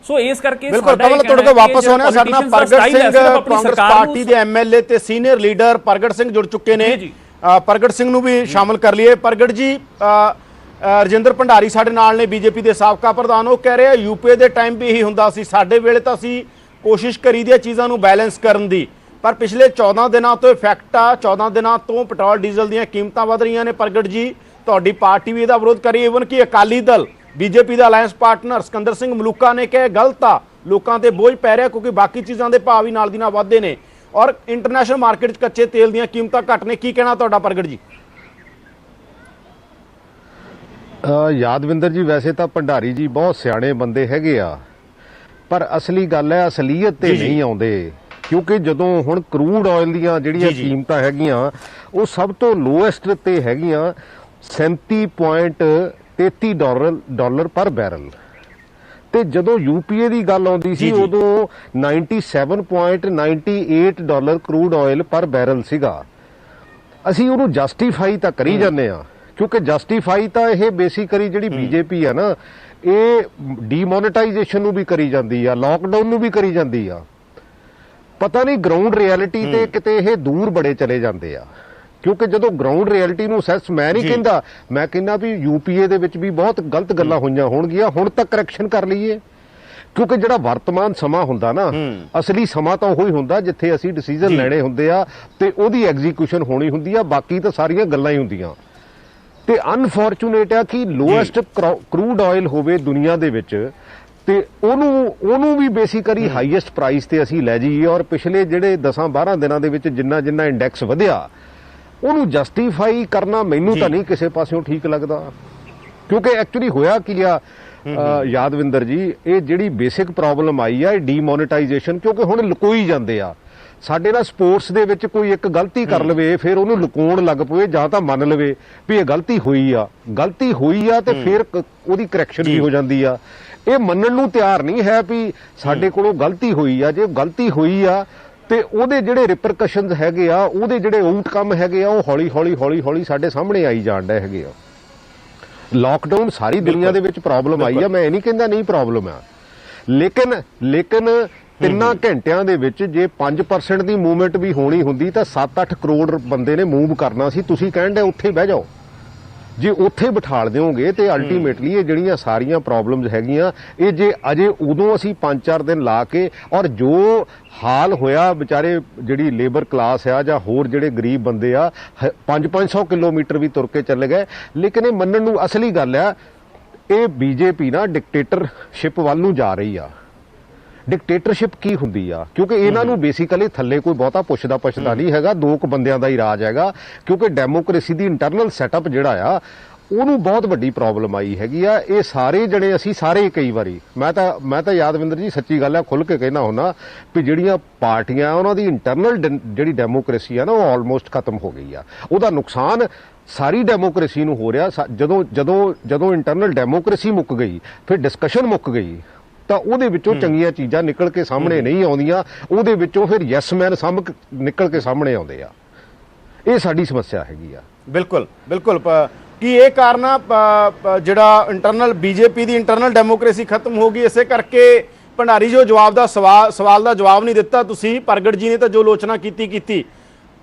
ਸੋ ਇਸ ਕਰਕੇ ਬਿਲਕੁਲ ਕਮਲ ਤੁਹਾਡੇ ਕੋਲ ਵਾਪਸ ਆਉਣਾ, ਸਾਡੇ ਨਾਲ ਪ੍ਰਗਟ ਸਿੰਘ ਕਾਂਗਰਸ ਪਾਰਟੀ ਦੇ ਐਮਐਲਏ ਤੇ ਸੀਨੀਅਰ ਲੀਡਰ ਪ੍ਰਗਟ ਸਿੰਘ ਜੁੜ ਚੁੱਕੇ ਨੇ। ਪ੍ਰਗਟ ਸਿੰਘ ਨੂੰ ਵੀ ਸ਼ਾਮਲ ਕਰ ਲਈਏ। ਪ੍ਰਗਟ ਜੀ, ਰਜਿੰਦਰ ਭੰਡਾਰੀ ਸਾਡੇ ਨਾਲ ਨੇ, ਬੀਜੇਪੀ ਦੇ ਸਾਬਕਾ ਪ੍ਰਧਾਨ, ਉਹ ਕਹਿ ਰਹੇ ਆ ਯੂਪੀਏ ਦੇ ਟਾਈਮ ਵੀ ਇਹੀ ਹੁੰਦਾ ਸੀ, ਸਾਡੇ ਵੇਲੇ ਤਾਂ ਅਸੀਂ ਕੋਸ਼ਿਸ਼ ਕਰੀਦੀ ਹੈ ਚੀਜ਼ਾਂ ਨੂੰ ਬੈਲੈਂਸ ਕਰਨ ਦੀ, ਪਰ ਪਿਛਲੇ 14 ਦਿਨਾਂ ਤੋਂ ਇਫੈਕਟ ਆ। 14 ਦਿਨਾਂ ਤੋਂ ਪੈਟਰੋਲ ਡੀਜ਼ਲ ਦੀਆਂ ਕੀਮਤਾਂ ਵਧ ਰਹੀਆਂ ਨੇ। ਪ੍ਰਗਟ ਜੀ, ਤੁਹਾਡੀ ਪਾਰਟੀ ਵੀ ਇਹਦਾ ਵਿਰੋਧ ਕਰੀ, ਈਵਨ ਕਿ ਅਕਾਲੀ ਦਲ ਬੀਜੇਪੀ ਦਾ ਅਲਾਇੰਸ ਪਾਰਟਨਰ ਸਿਕੰਦਰ ਸਿੰਘ ਮਲੂਕਾ ਨੇ ਕਿਹਾ ਗਲਤ ਆ, ਲੋਕਾਂ ਤੇ ਬੋਝ ਪੈ ਰਿਹਾ ਕਿਉਂਕਿ ਬਾਕੀ ਚੀਜ਼ਾਂ ਦੇ ਭਾਅ ਵੀ ਨਾਲ ਦੀ ਨਾਲ ਵਧਦੇ ਨੇ ਔਰ ਇੰਟਰਨੈਸ਼ਨਲ ਮਾਰਕੀਟ 'ਚ ਕੱਚੇ ਤੇਲ ਦੀਆਂ ਕੀਮਤਾਂ ਘੱਟ ਨੇ। ਕੀ ਕਹਿਣਾ ਤੁਹਾਡਾ ਪ੍ਰਗਟ ਜੀ? ਯਾਦਵਿੰਦਰ ਜੀ, ਵੈਸੇ ਤਾਂ ਭੰਡਾਰੀ ਜੀ ਬਹੁਤ ਸਿਆਣੇ ਬੰਦੇ ਹੈਗੇ ਆ, ਪਰ ਅਸਲੀ ਗੱਲ ਹੈ ਅਸਲੀਅਤ ਤੇ ਨਹੀਂ ਆਉਂਦੇ। ਕਿਉਂਕਿ ਜਦੋਂ ਹੁਣ ਕਰੂਡ ਆਇਲ ਦੀਆਂ ਜਿਹੜੀਆਂ ਕੀਮਤਾਂ ਹੈਗੀਆਂ ਉਹ ਸਭ ਤੋਂ ਲੋਐਸਟ ਤੇ ਹੈਗੀਆਂ 37.33 ਡਾਲਰ ਪਰ ਬੈਰਲ, ਤੇ ਜਦੋਂ ਯੂਪੀਏ ਦੀ ਗੱਲ ਆਉਂਦੀ ਸੀ ਉਦੋਂ 97.98 ਡਾਲਰ ਕਰੂਡ ਆਇਲ ਪਰ ਬੈਰਲ ਸੀਗਾ। ਅਸੀਂ ਉਹਨੂੰ ਜਸਟੀਫਾਈ ਤਾਂ ਕਰੀ ਜਾਂਦੇ ਆ, ਕਿਉਂਕਿ ਜਸਟੀਫਾਈ ਤਾਂ ਇਹ ਬੇਸਿਕਲੀ ਜਿਹੜੀ ਬੀਜੇਪੀ ਆ ਨਾ, ਇਹ ਡੀਮੋਨੇਟਾਈਜੇਸ਼ਨ ਨੂੰ ਵੀ ਕਰੀ ਜਾਂਦੀ ਆ, ਲਾਕਡਾਊਨ ਨੂੰ ਵੀ ਕਰੀ ਜਾਂਦੀ ਆ। ਪਤਾ ਨਹੀਂ ਗਰਾਊਂਡ ਰਿਐਲਿਟੀ ਤੇ ਕਿਤੇ ਇਹ ਦੂਰ ਬੜੇ ਚਲੇ ਜਾਂਦੇ ਆ, ਕਿਉਂਕਿ ਜਦੋਂ ਗਰਾਊਂਡ ਰਿਐਲਿਟੀ ਨੂੰ ਅਸੈਸ, ਮੈਂ ਨਹੀਂ ਕਹਿੰਦਾ, ਮੈਂ ਕਹਿੰਦਾ ਵੀ ਯੂਪੀਏ ਦੇ ਵਿੱਚ ਵੀ ਬਹੁਤ ਗਲਤ ਗੱਲਾਂ ਹੋਈਆਂ ਹੋਣਗੀਆਂ, ਹੁਣ ਤੱਕ ਕਰੈਕਸ਼ਨ ਕਰ ਲਈਏ। ਕਿਉਂਕਿ ਜਿਹੜਾ ਵਰਤਮਾਨ ਸਮਾਂ ਹੁੰਦਾ ਨਾ, ਅਸਲੀ ਸਮਾਂ ਤਾਂ ਉਹੀ ਹੁੰਦਾ ਜਿੱਥੇ ਅਸੀਂ ਡਿਸੀਜਨ ਲੈਣੇ ਹੁੰਦੇ ਆ ਤੇ ਉਹਦੀ ਐਗਜ਼ੀਕਿਊਸ਼ਨ ਹੋਣੀ ਹੁੰਦੀ ਆ, ਬਾਕੀ ਤਾਂ ਸਾਰੀਆਂ ਗੱਲਾਂ ਹੀ ਹੁੰਦੀਆਂ। ਤੇ ਅਨਫੋਰਚੂਨੇਟ ਆ ਕਿ ਲੋਐਸਟ ਕਰੂਡ ਆਇਲ ਹੋਵੇ ਦੁਨੀਆ ਦੇ ਵਿੱਚ ਤੇ ਉਹਨੂੰ ਵੀ ਬੇਸਿਕਲੀ ਹਾਈਐਸਟ ਪ੍ਰਾਈਸ ਤੇ ਅਸੀਂ ਲੈ ਜਾਈਏ, ਔਰ ਪਿਛਲੇ ਜਿਹੜੇ 10-12 ਦਿਨਾਂ ਦੇ ਵਿੱਚ ਜਿੰਨਾ ਇੰਡੈਕਸ ਵਧਿਆ ਉਹਨੂੰ ਜਸਟੀਫਾਈ ਕਰਨਾ ਮੈਨੂੰ ਤਾਂ ਨਹੀਂ ਕਿਸੇ ਪਾਸਿਓਂ ਠੀਕ ਲੱਗਦਾ। ਕਿਉਂਕਿ ਐਕਚੁਅਲੀ ਹੋਇਆ ਕੀ ਆ ਯਾਦਵਿੰਦਰ ਜੀ, ਇਹ ਜਿਹੜੀ ਬੇਸਿਕ ਪ੍ਰੋਬਲਮ ਆਈ ਆ ਇਹ ਡੀਮੋਨੇਟਾਈਜੇਸ਼ਨ, ਕਿਉਂਕਿ ਹੁਣ ਲੁਕੋਈ ਜਾਂਦੇ ਆ। ਸਾਡੇ ਨਾਲ ਸਪੋਰਟਸ ਦੇ ਵਿੱਚ ਕੋਈ ਇੱਕ ਗਲਤੀ ਕਰ ਲਵੇ ਫਿਰ ਉਹਨੂੰ ਲੁਕਾਉਣ ਲੱਗ ਪਵੇ, ਜਾਂ ਤਾਂ ਮੰਨ ਲਵੇ ਵੀ ਇਹ ਗਲਤੀ ਹੋਈ ਆ ਤੇ ਫਿਰ ਉਹਦੀ ਕਰੈਕਸ਼ਨ ਵੀ ਹੋ ਜਾਂਦੀ ਆ। ਇਹ ਮੰਨਣ ਨੂੰ ਤਿਆਰ ਨਹੀਂ ਹੈ ਵੀ ਸਾਡੇ ਕੋਲੋਂ ਗਲਤੀ ਹੋਈ ਆ। ਜੇ ਗਲਤੀ ਹੋਈ ਆ ਤੇ ਉਹਦੇ ਜਿਹੜੇ ਰਿਪਰਕਸ਼ਨਸ ਹੈਗੇ ਆ, ਉਹਦੇ ਜਿਹੜੇ ਆਊਟਕਮ ਹੈਗੇ ਆ, ਉਹ ਹੌਲੀ ਸਾਡੇ ਸਾਹਮਣੇ ਆਈ ਜਾਣ ਡਏ ਹੈਗੇ ਆ। ਲਾਕਡਾਊਨ ਸਾਰੀ ਦੁਨੀਆ ਦੇ ਵਿੱਚ ਪ੍ਰੋਬਲਮ ਆਈ ਆ, ਮੈਂ ਇਹ ਨਹੀਂ ਕਹਿੰਦਾ ਨਹੀਂ ਪ੍ਰੋਬਲਮ ਆ, ਲੇਕਿਨ 3 ਘੰਟਿਆਂ ਦੇ ਵਿੱਚ ਜੇ 5% ਦੀ ਮੂਵਮੈਂਟ ਵੀ ਹੋਣੀ ਹੁੰਦੀ ਤਾਂ 7-8 ਕਰੋੜ ਬੰਦੇ ਨੇ ਮੂਵ ਕਰਨਾ ਸੀ। ਤੁਸੀਂ ਕਹਿੰਦੇ ਉੱਥੇ ਬਹਿ ਜਾਓ, ਜੇ ਉੱਥੇ ਬਿਠਾਲ ਦਿਓਗੇ ਤੇ ਅਲਟੀਮੇਟਲੀ ਇਹ ਜਿਹੜੀਆਂ ਸਾਰੀਆਂ ਪ੍ਰੋਬਲਮਸ ਹੈਗੀਆਂ ਇਹ ਜੇ ਅਜੇ ਉਦੋਂ ਅਸੀਂ 5-4 ਦਿਨ ਲਾ ਕੇ, ਔਰ ਜੋ ਹਾਲ ਹੋਇਆ ਵਿਚਾਰੇ ਜਿਹੜੀ ਲੇਬਰ ਕਲਾਸ ਆ ਜਾਂ ਹੋਰ ਜਿਹੜੇ ਗਰੀਬ ਬੰਦੇ ਆ 500 ਕਿਲੋਮੀਟਰ ਵੀ ਤੁਰ ਕੇ ਚੱਲੇ ਗਏ। ਲੇਕਿਨ ਇਹ ਮੰਨਣ ਨੂੰ ਅਸਲੀ ਗੱਲ ਆ, ਇਹ ਬੀਜੇਪੀ ਨਾ ਡਿਕਟੇਟਰਸ਼ਿਪ ਵੱਲ ਨੂੰ ਜਾ ਰਹੀ ਆ। ਡਿਕਟੇਟਰਸ਼ਿਪ ਕੀ ਹੁੰਦੀ ਆ? ਕਿਉਂਕਿ ਇਹਨਾਂ ਨੂੰ ਬੇਸਿਕਲੀ ਥੱਲੇ ਕੋਈ ਬਹੁਤਾ ਪੁੱਛਦਾ ਨਹੀਂ ਹੈਗਾ, 2 ਬੰਦਿਆਂ ਦਾ ਹੀ ਰਾਜ ਹੈਗਾ। ਕਿਉਂਕਿ ਡੈਮੋਕ੍ਰੇਸੀ ਦੀ ਇੰਟਰਨਲ ਸੈਟਅਪ ਜਿਹੜਾ ਆ ਉਹਨੂੰ ਬਹੁਤ ਵੱਡੀ ਪ੍ਰੋਬਲਮ ਆਈ ਹੈਗੀ ਆ। ਇਹ ਸਾਰੇ ਜਣੇ ਅਸੀਂ ਸਾਰੇ ਕਈ ਵਾਰੀ ਮੈਂ ਤਾਂ ਯਾਦਵਿੰਦਰ ਜੀ ਸੱਚੀ ਗੱਲ ਆ, ਖੁੱਲ ਕੇ ਕਹਿਣਾ ਹੁੰਦਾ ਵੀ ਜਿਹੜੀਆਂ ਪਾਰਟੀਆਂ ਉਹਨਾਂ ਦੀ ਇੰਟਰਨਲ ਜਿਹੜੀ ਡੈਮੋਕ੍ਰੇਸੀ ਆ ਨਾ ਉਹ ਆਲਮੋਸਟ ਖਤਮ ਹੋ ਗਈ ਆ। ਉਹਦਾ ਨੁਕਸਾਨ ਸਾਰੀ ਡੈਮੋਕ੍ਰੇਸੀ ਨੂੰ ਹੋ ਰਿਹਾ। ਜਦੋਂ ਇੰਟਰਨਲ ਡੈਮੋਕ੍ਰੇਸੀ ਮੁੱਕ ਗਈ, ਫਿਰ ਡਿਸਕਸ਼ਨ ਮੁੱਕ ਗਈ, ਤਾਂ ਉਹਦੇ ਵਿੱਚੋਂ ਚੰਗੀਆਂ ਚੀਜ਼ਾਂ ਨਿਕਲ ਕੇ ਸਾਹਮਣੇ ਨਹੀਂ ਆਉਂਦੀਆਂ, ਉਹਦੇ ਵਿੱਚੋਂ ਫਿਰ ਯੈਸ ਮੈਨ ਨਿਕਲ ਕੇ ਸਾਹਮਣੇ ਆਉਂਦੇ ਆ। ਇਹ ਸਾਡੀ ਸਮੱਸਿਆ ਹੈਗੀ ਆ। ਬਿਲਕੁਲ ਕੀ ਇਹ ਕਾਰਨ ਜਿਹੜਾ ਇੰਟਰਨਲ ਬੀਜੇਪੀ ਦੀ ਇੰਟਰਨਲ ਡੈਮੋਕ੍ਰੇਸੀ ਖਤਮ ਹੋ ਗਈ, ਇਸੇ ਕਰਕੇ ਭੰਡਾਰੀ ਜੋ ਜਵਾਬ ਦਾ ਸਵਾਲ ਦਾ ਜਵਾਬ ਨਹੀਂ ਦਿੱਤਾ ਤੁਸੀਂ। ਪ੍ਰਗਟ ਜੀ ਨੇ ਤਾਂ ਜੋ ਆਲੋਚਨਾ ਕੀਤੀ।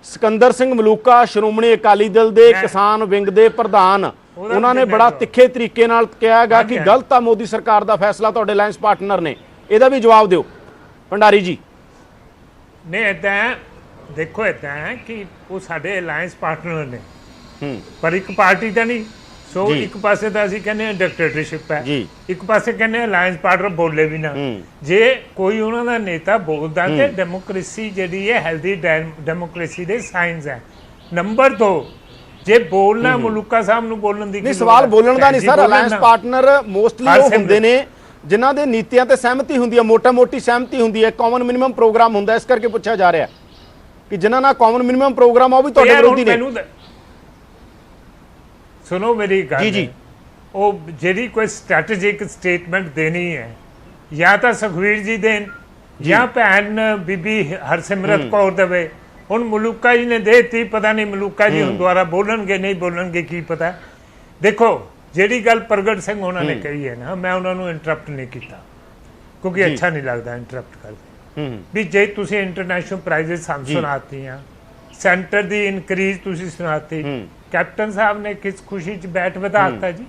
ਸਿਕੰਦਰ ਸਿੰਘ ਮਲੂਕਾ ਸ਼੍ਰੋਮਣੀ ਅਕਾਲੀ ਦਲ ਦੇ ਕਿਸਾਨ ਵਿੰਗ ਦੇ ਪ੍ਰਧਾਨ, ਉਹਨਾਂ ਨੇ ਬੜਾ ਤਿੱਖੇ ਤਰੀਕੇ ਨਾਲ ਕਿਹਾਗਾ ਕਿ ਗਲਤ ਆ ਮੋਦੀ ਸਰਕਾਰ ਦਾ ਫੈਸਲਾ। ਤੁਹਾਡੇ ਅਲਾਇੰਸ ਪਾਰਟਨਰ ਨੇ, ਇਹਦਾ ਵੀ ਜਵਾਬ ਦਿਓ ਭੰਡਾਰੀ ਜੀ। ਨਹੀਂ, ਏਦਾਂ ਦੇਖੋ, ਏਦਾਂ ਕਿ ਉਹ ਸਾਡੇ ਅਲਾਇੰਸ ਪਾਰਟਨਰ ਨੇ, ਪਰ ਇੱਕ ਪਾਰਟੀ ਤਾਂ ਨਹੀਂ। ਸੋ ਇੱਕ ਪਾਸੇ ਤਾਂ ਅਸੀਂ ਕਹਿੰਦੇ ਡਿਕਟੇਟਰਸ਼ਿਪ ਹੈ, ਇੱਕ ਪਾਸੇ ਕਹਿੰਦੇ ਅਲਾਇੰਸ ਪਾਰਟਨਰ ਬੋਲੇ ਵੀ ਨਾ। ਜੇ ਕੋਈ ਉਹਨਾਂ ਦਾ ਨੇਤਾ ਬੋਲਦਾ ਤੇ ਡੈਮੋਕ੍ਰੇਸੀ ਜਿਹੜੀ ਹੈ ਹੈਲਦੀ ਡੈਮੋਕ੍ਰੇਸੀ ਦੇ ਸਾਈਨਸ ਹੈ। ਨੰਬਰ 2, ਜੇ ਬੋਲਣਾ ਮਲੂਕਾ ਸਾਹਿਬ ਨੂੰ ਬੋਲਣ ਦੀ ਨਹੀਂ, ਸਵਾਲ ਬੋਲਣ ਦਾ ਨਹੀਂ ਸਰ। ਅਲਾਇੰਸ ਪਾਰਟਨਰ ਮੋਸਟਲੀ ਉਹ ਹੁੰਦੇ ਨੇ ਜਿਨ੍ਹਾਂ ਦੇ ਨੀਤੀਆਂ ਤੇ ਸਹਿਮਤੀ ਹੁੰਦੀ ਹੈ, ਮੋਟੀ ਸਹਿਮਤੀ ਹੁੰਦੀ ਹੈ, ਕਾਮਨ ਮਿਨੀਮਮ ਪ੍ਰੋਗਰਾਮ ਹੁੰਦਾ। ਇਸ ਕਰਕੇ ਪੁੱਛਿਆ ਜਾ ਰਿਹਾ ਕਿ ਜਿਨ੍ਹਾਂ ਨਾਲ ਕਾਮਨ ਮਿਨੀਮਮ ਪ੍ਰੋਗਰਾਮ ਆ ਉਹ ਵੀ ਤੁਹਾਡੇ ਵਿਰੋਧੀ ਨੇ। ਸੁਣੋ ਮੇਰੀ ਗੱਲ, ਜੀ ਉਹ ਜਿਹੜੀ ਕੋਈ ਸਟ੍ਰੈਟੇਜਿਕ ਸਟੇਟਮੈਂਟ ਦੇਣੀ ਹੈ ਜਾਂ ਤਾਂ ਸੁਖਵੀਰ ਜੀ ਦੇਣ ਜਾਂ ਭੈਣ ਬੀਬੀ ਹਰਸਿਮਰਤ ਕੌਰ ਦੇਵੇ। ਹੁਣ ਮਲੂਕਾ ਜੀ ਨੇ ਦੇਤੀ, ਪਤਾ ਨਹੀਂ ਮਲੂਕਾ ਜੀ ਹੁਣ ਦੁਆਰਾ ਬੋਲਣਗੇ ਨਹੀਂ ਬੋਲਣਗੇ, ਕੀ ਪਤਾ। ਦੇਖੋ, ਜਿਹੜੀ ਗੱਲ ਪ੍ਰਗਟ ਸਿੰਘ ਉਹਨਾਂ ਨੇ ਕਹੀ ਹੈ ਨਾ, ਮੈਂ ਉਹਨਾਂ ਨੂੰ ਇੰਟਰਪਟ ਨਹੀਂ ਕੀਤਾ ਕਿਉਂਕਿ ਅੱਛਾ ਨਹੀਂ ਲੱਗਦਾ ਇੰਟਰਪਟ ਕਰਦੇ। ਵੀ ਜੇ ਤੁਸੀਂ ਇੰਟਰਨੈਸ਼ਨਲ ਪ੍ਰਾਈਜ਼ਸ ਸਾਨੂੰ ਸੁਣਾਤੀਆਂ, ਸੈਂਟਰ ਦੀ ਇਨਕਰੀਜ਼ ਤੁਸੀਂ ਸੁਣਾਤੀ, ਕੈਪਟਨ ਸਾਹਿਬ ਨੇ ਕਿਸ ਖੁਸ਼ੀ 'ਚ ਬੈਠ ਵਧਾਤਾ ਜੀ।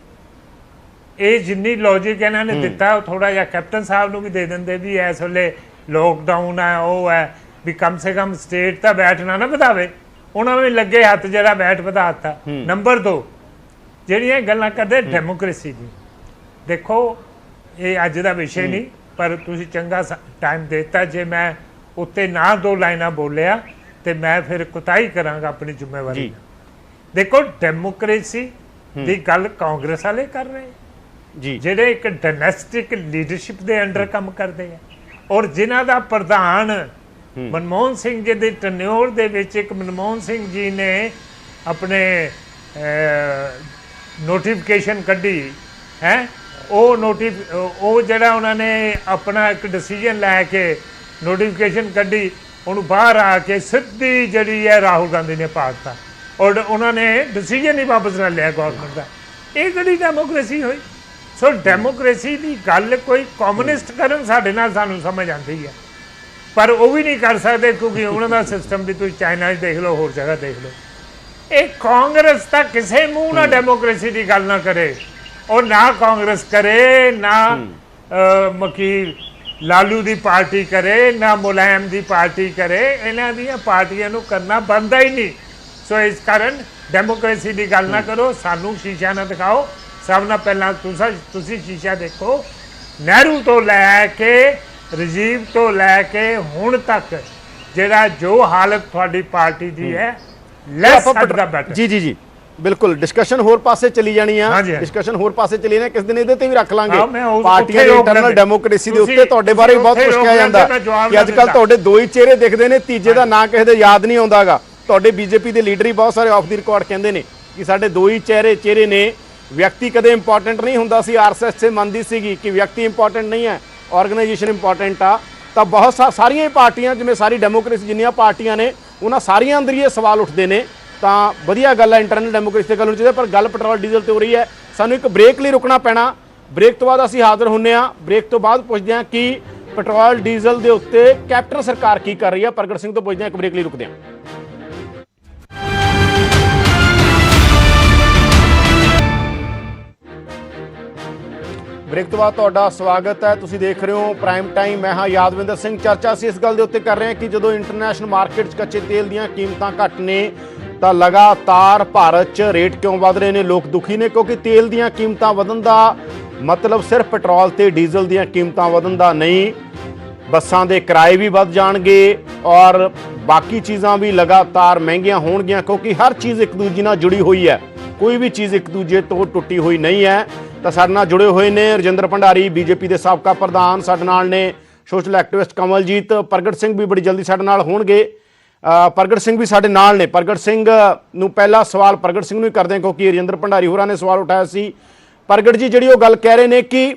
ਇਹ ਜਿੰਨੀ ਲੌਜਿਕ ਇਹਨਾਂ ਨੇ ਦਿੱਤਾ ਥੋੜਾ ਜਿਹਾ ਕੈਪਟਨ ਸਾਹਿਬ ਨੂੰ ਵੀ ਦੇ ਦਿੰਦੇ ਵੀ ਇਸ ਵੇਲੇ ਲੋਕਡਾਊਨ ਹੈ ਉਹ ਹੈ ਵੀ ਕਮ ਸੇ ਕਮ ਸਟੇਟ ਤਾਂ ਵੈਟ ਨਾ ਵਧਾਵੇ, ਉਹਨਾਂ ਨੂੰ ਵੀ ਲੱਗੇ ਹੱਥ ਜਿਹੜਾ ਵੈਟ ਵਧਾਤਾ। ਨੰਬਰ 2 ਜਿਹੜੀਆਂ ਗੱਲਾਂ ਕਰਦੇ ਡੈਮੋਕ੍ਰੇਸੀ ਦੀ, ਦੇਖੋ ਇਹ ਅੱਜ ਦਾ ਵਿਸ਼ੇ ਨਹੀਂ, ਪਰ ਤੁਸੀਂ ਚੰਗਾ ਟਾਈਮ ਦਿੱਤਾ। ਜੇ ਮੈਂ ਉੱਤੇ ਨਾ 2 ਲਾਈਨਾਂ ਬੋਲਿਆ ਤੇ ਮੈਂ ਫਿਰ ਕੁਤਾਹੀ ਕਰਾਂਗਾ ਆਪਣੀ ਜ਼ਿੰਮੇਵਾਰੀ। ਦੇਖੋ ਡੈਮੋਕ੍ਰੇਸੀ ਦੀ ਗੱਲ ਕਾਂਗਰਸ ਵਾਲੇ ਕਰ ਰਹੇ ਜੀ, ਜਿਹੜੇ ਇੱਕ ਡਾਇਨੈਸਟਿਕ ਲੀਡਰਸ਼ਿਪ ਦੇ ਅੰਡਰ ਕੰਮ ਕਰਦੇ ਆ, ਔਰ ਜਿਨ੍ਹਾਂ ਦਾ ਪ੍ਰਧਾਨ ਮਨਮੋਹਨ ਸਿੰਘ ਜੀ ਦੇ ਟਨਿਓਰ ਦੇ ਵਿੱਚ ਇੱਕ ਮਨਮੋਹਨ ਸਿੰਘ ਜੀ ਨੇ ਆਪਣੇ ਨੋਟੀਫਿਕੇਸ਼ਨ ਕੱਢੀ ਹੈ, ਉਹ ਜਿਹੜਾ ਉਹਨਾਂ ਨੇ ਆਪਣਾ ਇੱਕ ਡਿਸੀਜਨ ਲੈ ਕੇ ਨੋਟੀਫਿਕੇਸ਼ਨ ਕੱਢੀ, ਉਹਨੂੰ ਬਾਹਰ ਆ ਕੇ ਸਿੱਧੀ ਜਿਹੜੀ ਹੈ ਰਾਹੁਲ ਗਾਂਧੀ ਨੇ ਪਾੜਤਾ, ਔਰ ਉਹਨਾਂ ਨੇ ਡਿਸੀਜਨ ਹੀ ਵਾਪਸ ਨਾ ਲਿਆ ਗੌਰਮੈਂਟ ਦਾ। ਇਹ ਕਿਹੜੀ ਡੈਮੋਕ੍ਰੇਸੀ ਹੋਈ? ਸੋ ਡੈਮੋਕ੍ਰੇਸੀ ਦੀ ਗੱਲ ਕੋਈ ਕਮਿਊਨਿਸਟ ਕਰਨ ਸਾਡੇ ਨਾਲ ਸਾਨੂੰ ਸਮਝ ਆਉਂਦੀ ਹੈ, ਪਰ ਉਹ ਵੀ ਨਹੀਂ ਕਰ ਸਕਦੇ ਕਿਉਂਕਿ ਉਹਨਾਂ ਦਾ ਸਿਸਟਮ ਵੀ ਤੁਸੀਂ ਚਾਈਨਾ 'ਚ ਦੇਖ ਲਓ, ਹੋਰ ਜਗ੍ਹਾ ਦੇਖ ਲਓ। ਇਹ ਕਾਂਗਰਸ ਤਾਂ ਕਿਸੇ ਮੂੰਹ ਨਾਲ ਡੈਮੋਕ੍ਰੇਸੀ ਦੀ ਗੱਲ ਨਾ ਕਰੇ, ਔਰ ਨਾ ਕਾਂਗਰਸ ਕਰੇ, ਨਾ ਮਕੀ ਲਾਲੂ ਦੀ ਪਾਰਟੀ ਕਰੇ, ਨਾ ਮੁਲਾਇਮ ਦੀ ਪਾਰਟੀ ਕਰੇ, ਇਹਨਾਂ ਦੀਆਂ ਪਾਰਟੀਆਂ ਨੂੰ ਕਰਨਾ ਬਣਦਾ ਹੀ ਨਹੀਂ। ਸੋ ਇਸ ਕਾਰਨ ਡੈਮੋਕ੍ਰੇਸੀ ਦੀ ਗੱਲ ਨਾ ਕਰੋ, ਸਾਨੂੰ ਸ਼ੀਸ਼ਾ ਨਾ ਦਿਖਾਓ। ਸਭ ਨਾਲ ਪਹਿਲਾਂ ਤੁਸੀਂ ਸ਼ੀਸ਼ਾ ਦੇਖੋ। ਨਹਿਰੂ ਤੋਂ ਲੈ ਕੇ ਰਾਜੀਵ ਤੋਂ ਲੈ ਕੇ ਹੁਣ ਤੱਕ ਜਿਹੜਾ ਜੋ ਹਾਲਤ ਤੁਹਾਡੀ ਪਾਰਟੀ ਦੀ ਹੈ, ਲੈਸ ਦਾ ਬੈਟਰ। ਜੀ ਬਿਲਕੁਲ ਡਿਸਕਸ਼ਨ ਹੋਰ ਪਾਸੇ ਚਲੀ ਜਾਣੀ ਆ, ਡਿਸਕਸ਼ਨ ਹੋਰ ਪਾਸੇ ਚਲੀ ਜਾਣੀ, ਕਿਸ ਦਿਨ ਇਹਦੇ ਤੇ ਵੀ ਰੱਖ ਲਾਂਗੇ ਪਾਰਟੀਆਂ ਦੀ ਇੰਟਰਨਲ ਡੈਮੋਕ੍ਰੇਸੀ ਦੇ ਉੱਤੇ। ਤੁਹਾਡੇ ਬਾਰੇ ਬਹੁਤ ਕੁਝ ਕਿਹਾ ਜਾਂਦਾ ਕਿ ਅੱਜ ਕੱਲ ਤੁਹਾਡੇ 2 ਹੀ ਚਿਹਰੇ ਦਿਖਦੇ ਨੇ, ਤੀਜੇ ਦਾ ਨਾਂ ਕਿਸੇ ਦੇ ਯਾਦ ਨਹੀਂ ਆਉਂਦਾਗਾ। ਤੁਹਾਡੇ ਬੀਜੇਪੀ ਦੇ ਲੀਡਰ ਹੀ ਬਹੁਤ ਸਾਰੇ ਆਫ ਦੀ ਰਿਕਾਰਡ ਕਹਿੰਦੇ ਨੇ ਕਿ ਸਾਡੇ 2 ਹੀ ਚਿਹਰੇ ਨੇ, ਵਿਅਕਤੀ ਕਦੇ ਇੰਪੋਰਟੈਂਟ ਨਹੀਂ ਹੁੰਦਾ ਸੀ। ਆਰਐਸਐਸ ਸੇ ਮੰਨਦੀ ਸੀਗੀ ਕਿ ਵਿਅਕਤੀ ਇੰਪੋਰਟੈਂਟ ਨਹੀਂ ਹੈ, ਆਰਗੇਨਾਈਜੇਸ਼ਨ ਇੰਪੋਰਟੈਂਟ ਆ। ਤਾਂ ਬਹੁਤ ਸਾਰੀਆਂ ਹੀ ਪਾਰਟੀਆਂ, ਜਿਵੇਂ ਸਾਰੀ ਡੈਮੋਕ੍ਰੇਸੀ ਜਿੰਨੀਆਂ ਪਾਰਟੀਆਂ ਨੇ, ਉਹਨਾਂ ਸਾਰੀਆਂ ਅੰਦਰ ਹੀ ਇਹ ਸਵਾਲ ਉੱਠਦੇ ਨੇ। ਤਾਂ ਵਧੀਆ ਗੱਲ ਹੈ, ਇੰਟਰਨਲ ਡੈਮੋਕ੍ਰੇਸੀ ਤੇ ਗੱਲ ਹੋਣੀ ਚਾਹੀਦੀ, ਪਰ ਗੱਲ ਪੈਟਰੋਲ ਡੀਜ਼ਲ ਤੇ ਹੋ ਰਹੀ ਹੈ। ਸਾਨੂੰ ਇੱਕ ਬ੍ਰੇਕ ਲਈ ਰੁਕਣਾ ਪੈਣਾ, ਬ੍ਰੇਕ ਤੋਂ ਬਾਅਦ ਅਸੀਂ ਹਾਜ਼ਰ ਹੁੰਨੇ ਆ। ਬ੍ਰੇਕ ਤੋਂ ਬਾਅਦ ਪੁੱਛਦੇ ਹਾਂ ਕਿ ਪੈਟਰੋਲ ਡੀਜ਼ਲ ਦੇ ਉੱਤੇ ਕੈਪਟਨ ਸਰਕਾਰ ਕੀ ਕਰ ਰਹੀ ਹੈ। ਪ੍ਰਗਟ ਸਿੰਘ ਤੋਂ ਪੁੱਛਦੇ ਹਾਂ, ਇੱਕ ਬ੍ਰੇਕ ਲਈ ਰੁਕਦੇ ਹਾਂ। ਬ੍ਰੇਕ ਤੋਂ ਬਾਅਦ ਤੁਹਾਡਾ ਸਵਾਗਤ ਹੈ। ਤੁਸੀਂ ਦੇਖ ਰਹੇ ਹੋ ਪ੍ਰਾਈਮ ਟਾਈਮ, ਮੈਂ ਹਾਂ ਯਾਦਵਿੰਦਰ ਸਿੰਘ। ਚਰਚਾ ਅਸੀਂ ਇਸ ਗੱਲ ਦੇ ਉੱਤੇ ਕਰ ਰਹੇ ਹਾਂ ਕਿ ਜਦੋਂ ਇੰਟਰਨੈਸ਼ਨਲ ਮਾਰਕੀਟ 'ਚ ਕੱਚੇ ਤੇਲ ਦੀਆਂ ਕੀਮਤਾਂ ਘੱਟ ਨੇ ਤਾਂ ਲਗਾਤਾਰ ਭਾਰਤ 'ਚ ਰੇਟ ਕਿਉਂ ਵਧ ਰਹੇ ਨੇ। ਲੋਕ ਦੁਖੀ ਨੇ ਕਿਉਂਕਿ ਤੇਲ ਦੀਆਂ ਕੀਮਤਾਂ ਵਧਣ ਦਾ ਮਤਲਬ ਸਿਰਫ ਪੈਟਰੋਲ ਤੇ ਡੀਜ਼ਲ ਦੀਆਂ ਕੀਮਤਾਂ ਵਧਣ ਦਾ ਨਹੀਂ, ਬੱਸਾਂ ਦੇ ਕਿਰਾਏ ਵੀ ਵੱਧ ਜਾਣਗੇ ਔਰ ਬਾਕੀ ਚੀਜ਼ਾਂ ਵੀ ਲਗਾਤਾਰ ਮਹਿੰਗੀਆਂ ਹੋਣਗੀਆਂ, ਕਿਉਂਕਿ ਹਰ ਚੀਜ਼ ਇੱਕ ਦੂਜੇ ਨਾਲ ਜੁੜੀ ਹੋਈ ਹੈ, ਕੋਈ ਵੀ ਚੀਜ਼ ਇੱਕ ਦੂਜੇ ਤੋਂ ਟੁੱਟੀ ਹੋਈ ਨਹੀਂ ਹੈ। ਤਾਂ ਸਾਡੇ ਨਾਲ ਜੁੜੇ ਹੋਏ ਨੇ ਰਜਿੰਦਰ ਭੰਡਾਰੀ, ਬੀਜੇਪੀ ਦੇ ਸਾਬਕਾ ਪ੍ਰਧਾਨ, ਸਾਡੇ ਨਾਲ ਨੇ ਸੋਸ਼ਲ ਐਕਟਿਵਿਸਟ ਕਮਲਜੀਤ, ਪ੍ਰਗਟ ਸਿੰਘ ਵੀ ਬੜੀ ਜਲਦੀ ਸਾਡੇ ਨਾਲ ਹੋਣਗੇ। ਪ੍ਰਗਟ ਸਿੰਘ ਵੀ ਸਾਡੇ ਨਾਲ ਨੇ। ਪ੍ਰਗਟ ਸਿੰਘ ਨੂੰ ਪਹਿਲਾ ਸਵਾਲ ਪ੍ਰਗਟ ਸਿੰਘ ਨੂੰ ਹੀ ਕਰਦੇ ਹਾਂ ਕਿਉਂਕਿ ਰਜਿੰਦਰ ਭੰਡਾਰੀ ਹੋਰਾਂ ਨੇ ਸਵਾਲ ਉਠਾਇਆ ਸੀ। ਪ੍ਰਗਟ ਜੀ, ਜਿਹੜੀ ਉਹ ਗੱਲ ਕਹਿ ਰਹੇ ਨੇ ਕਿ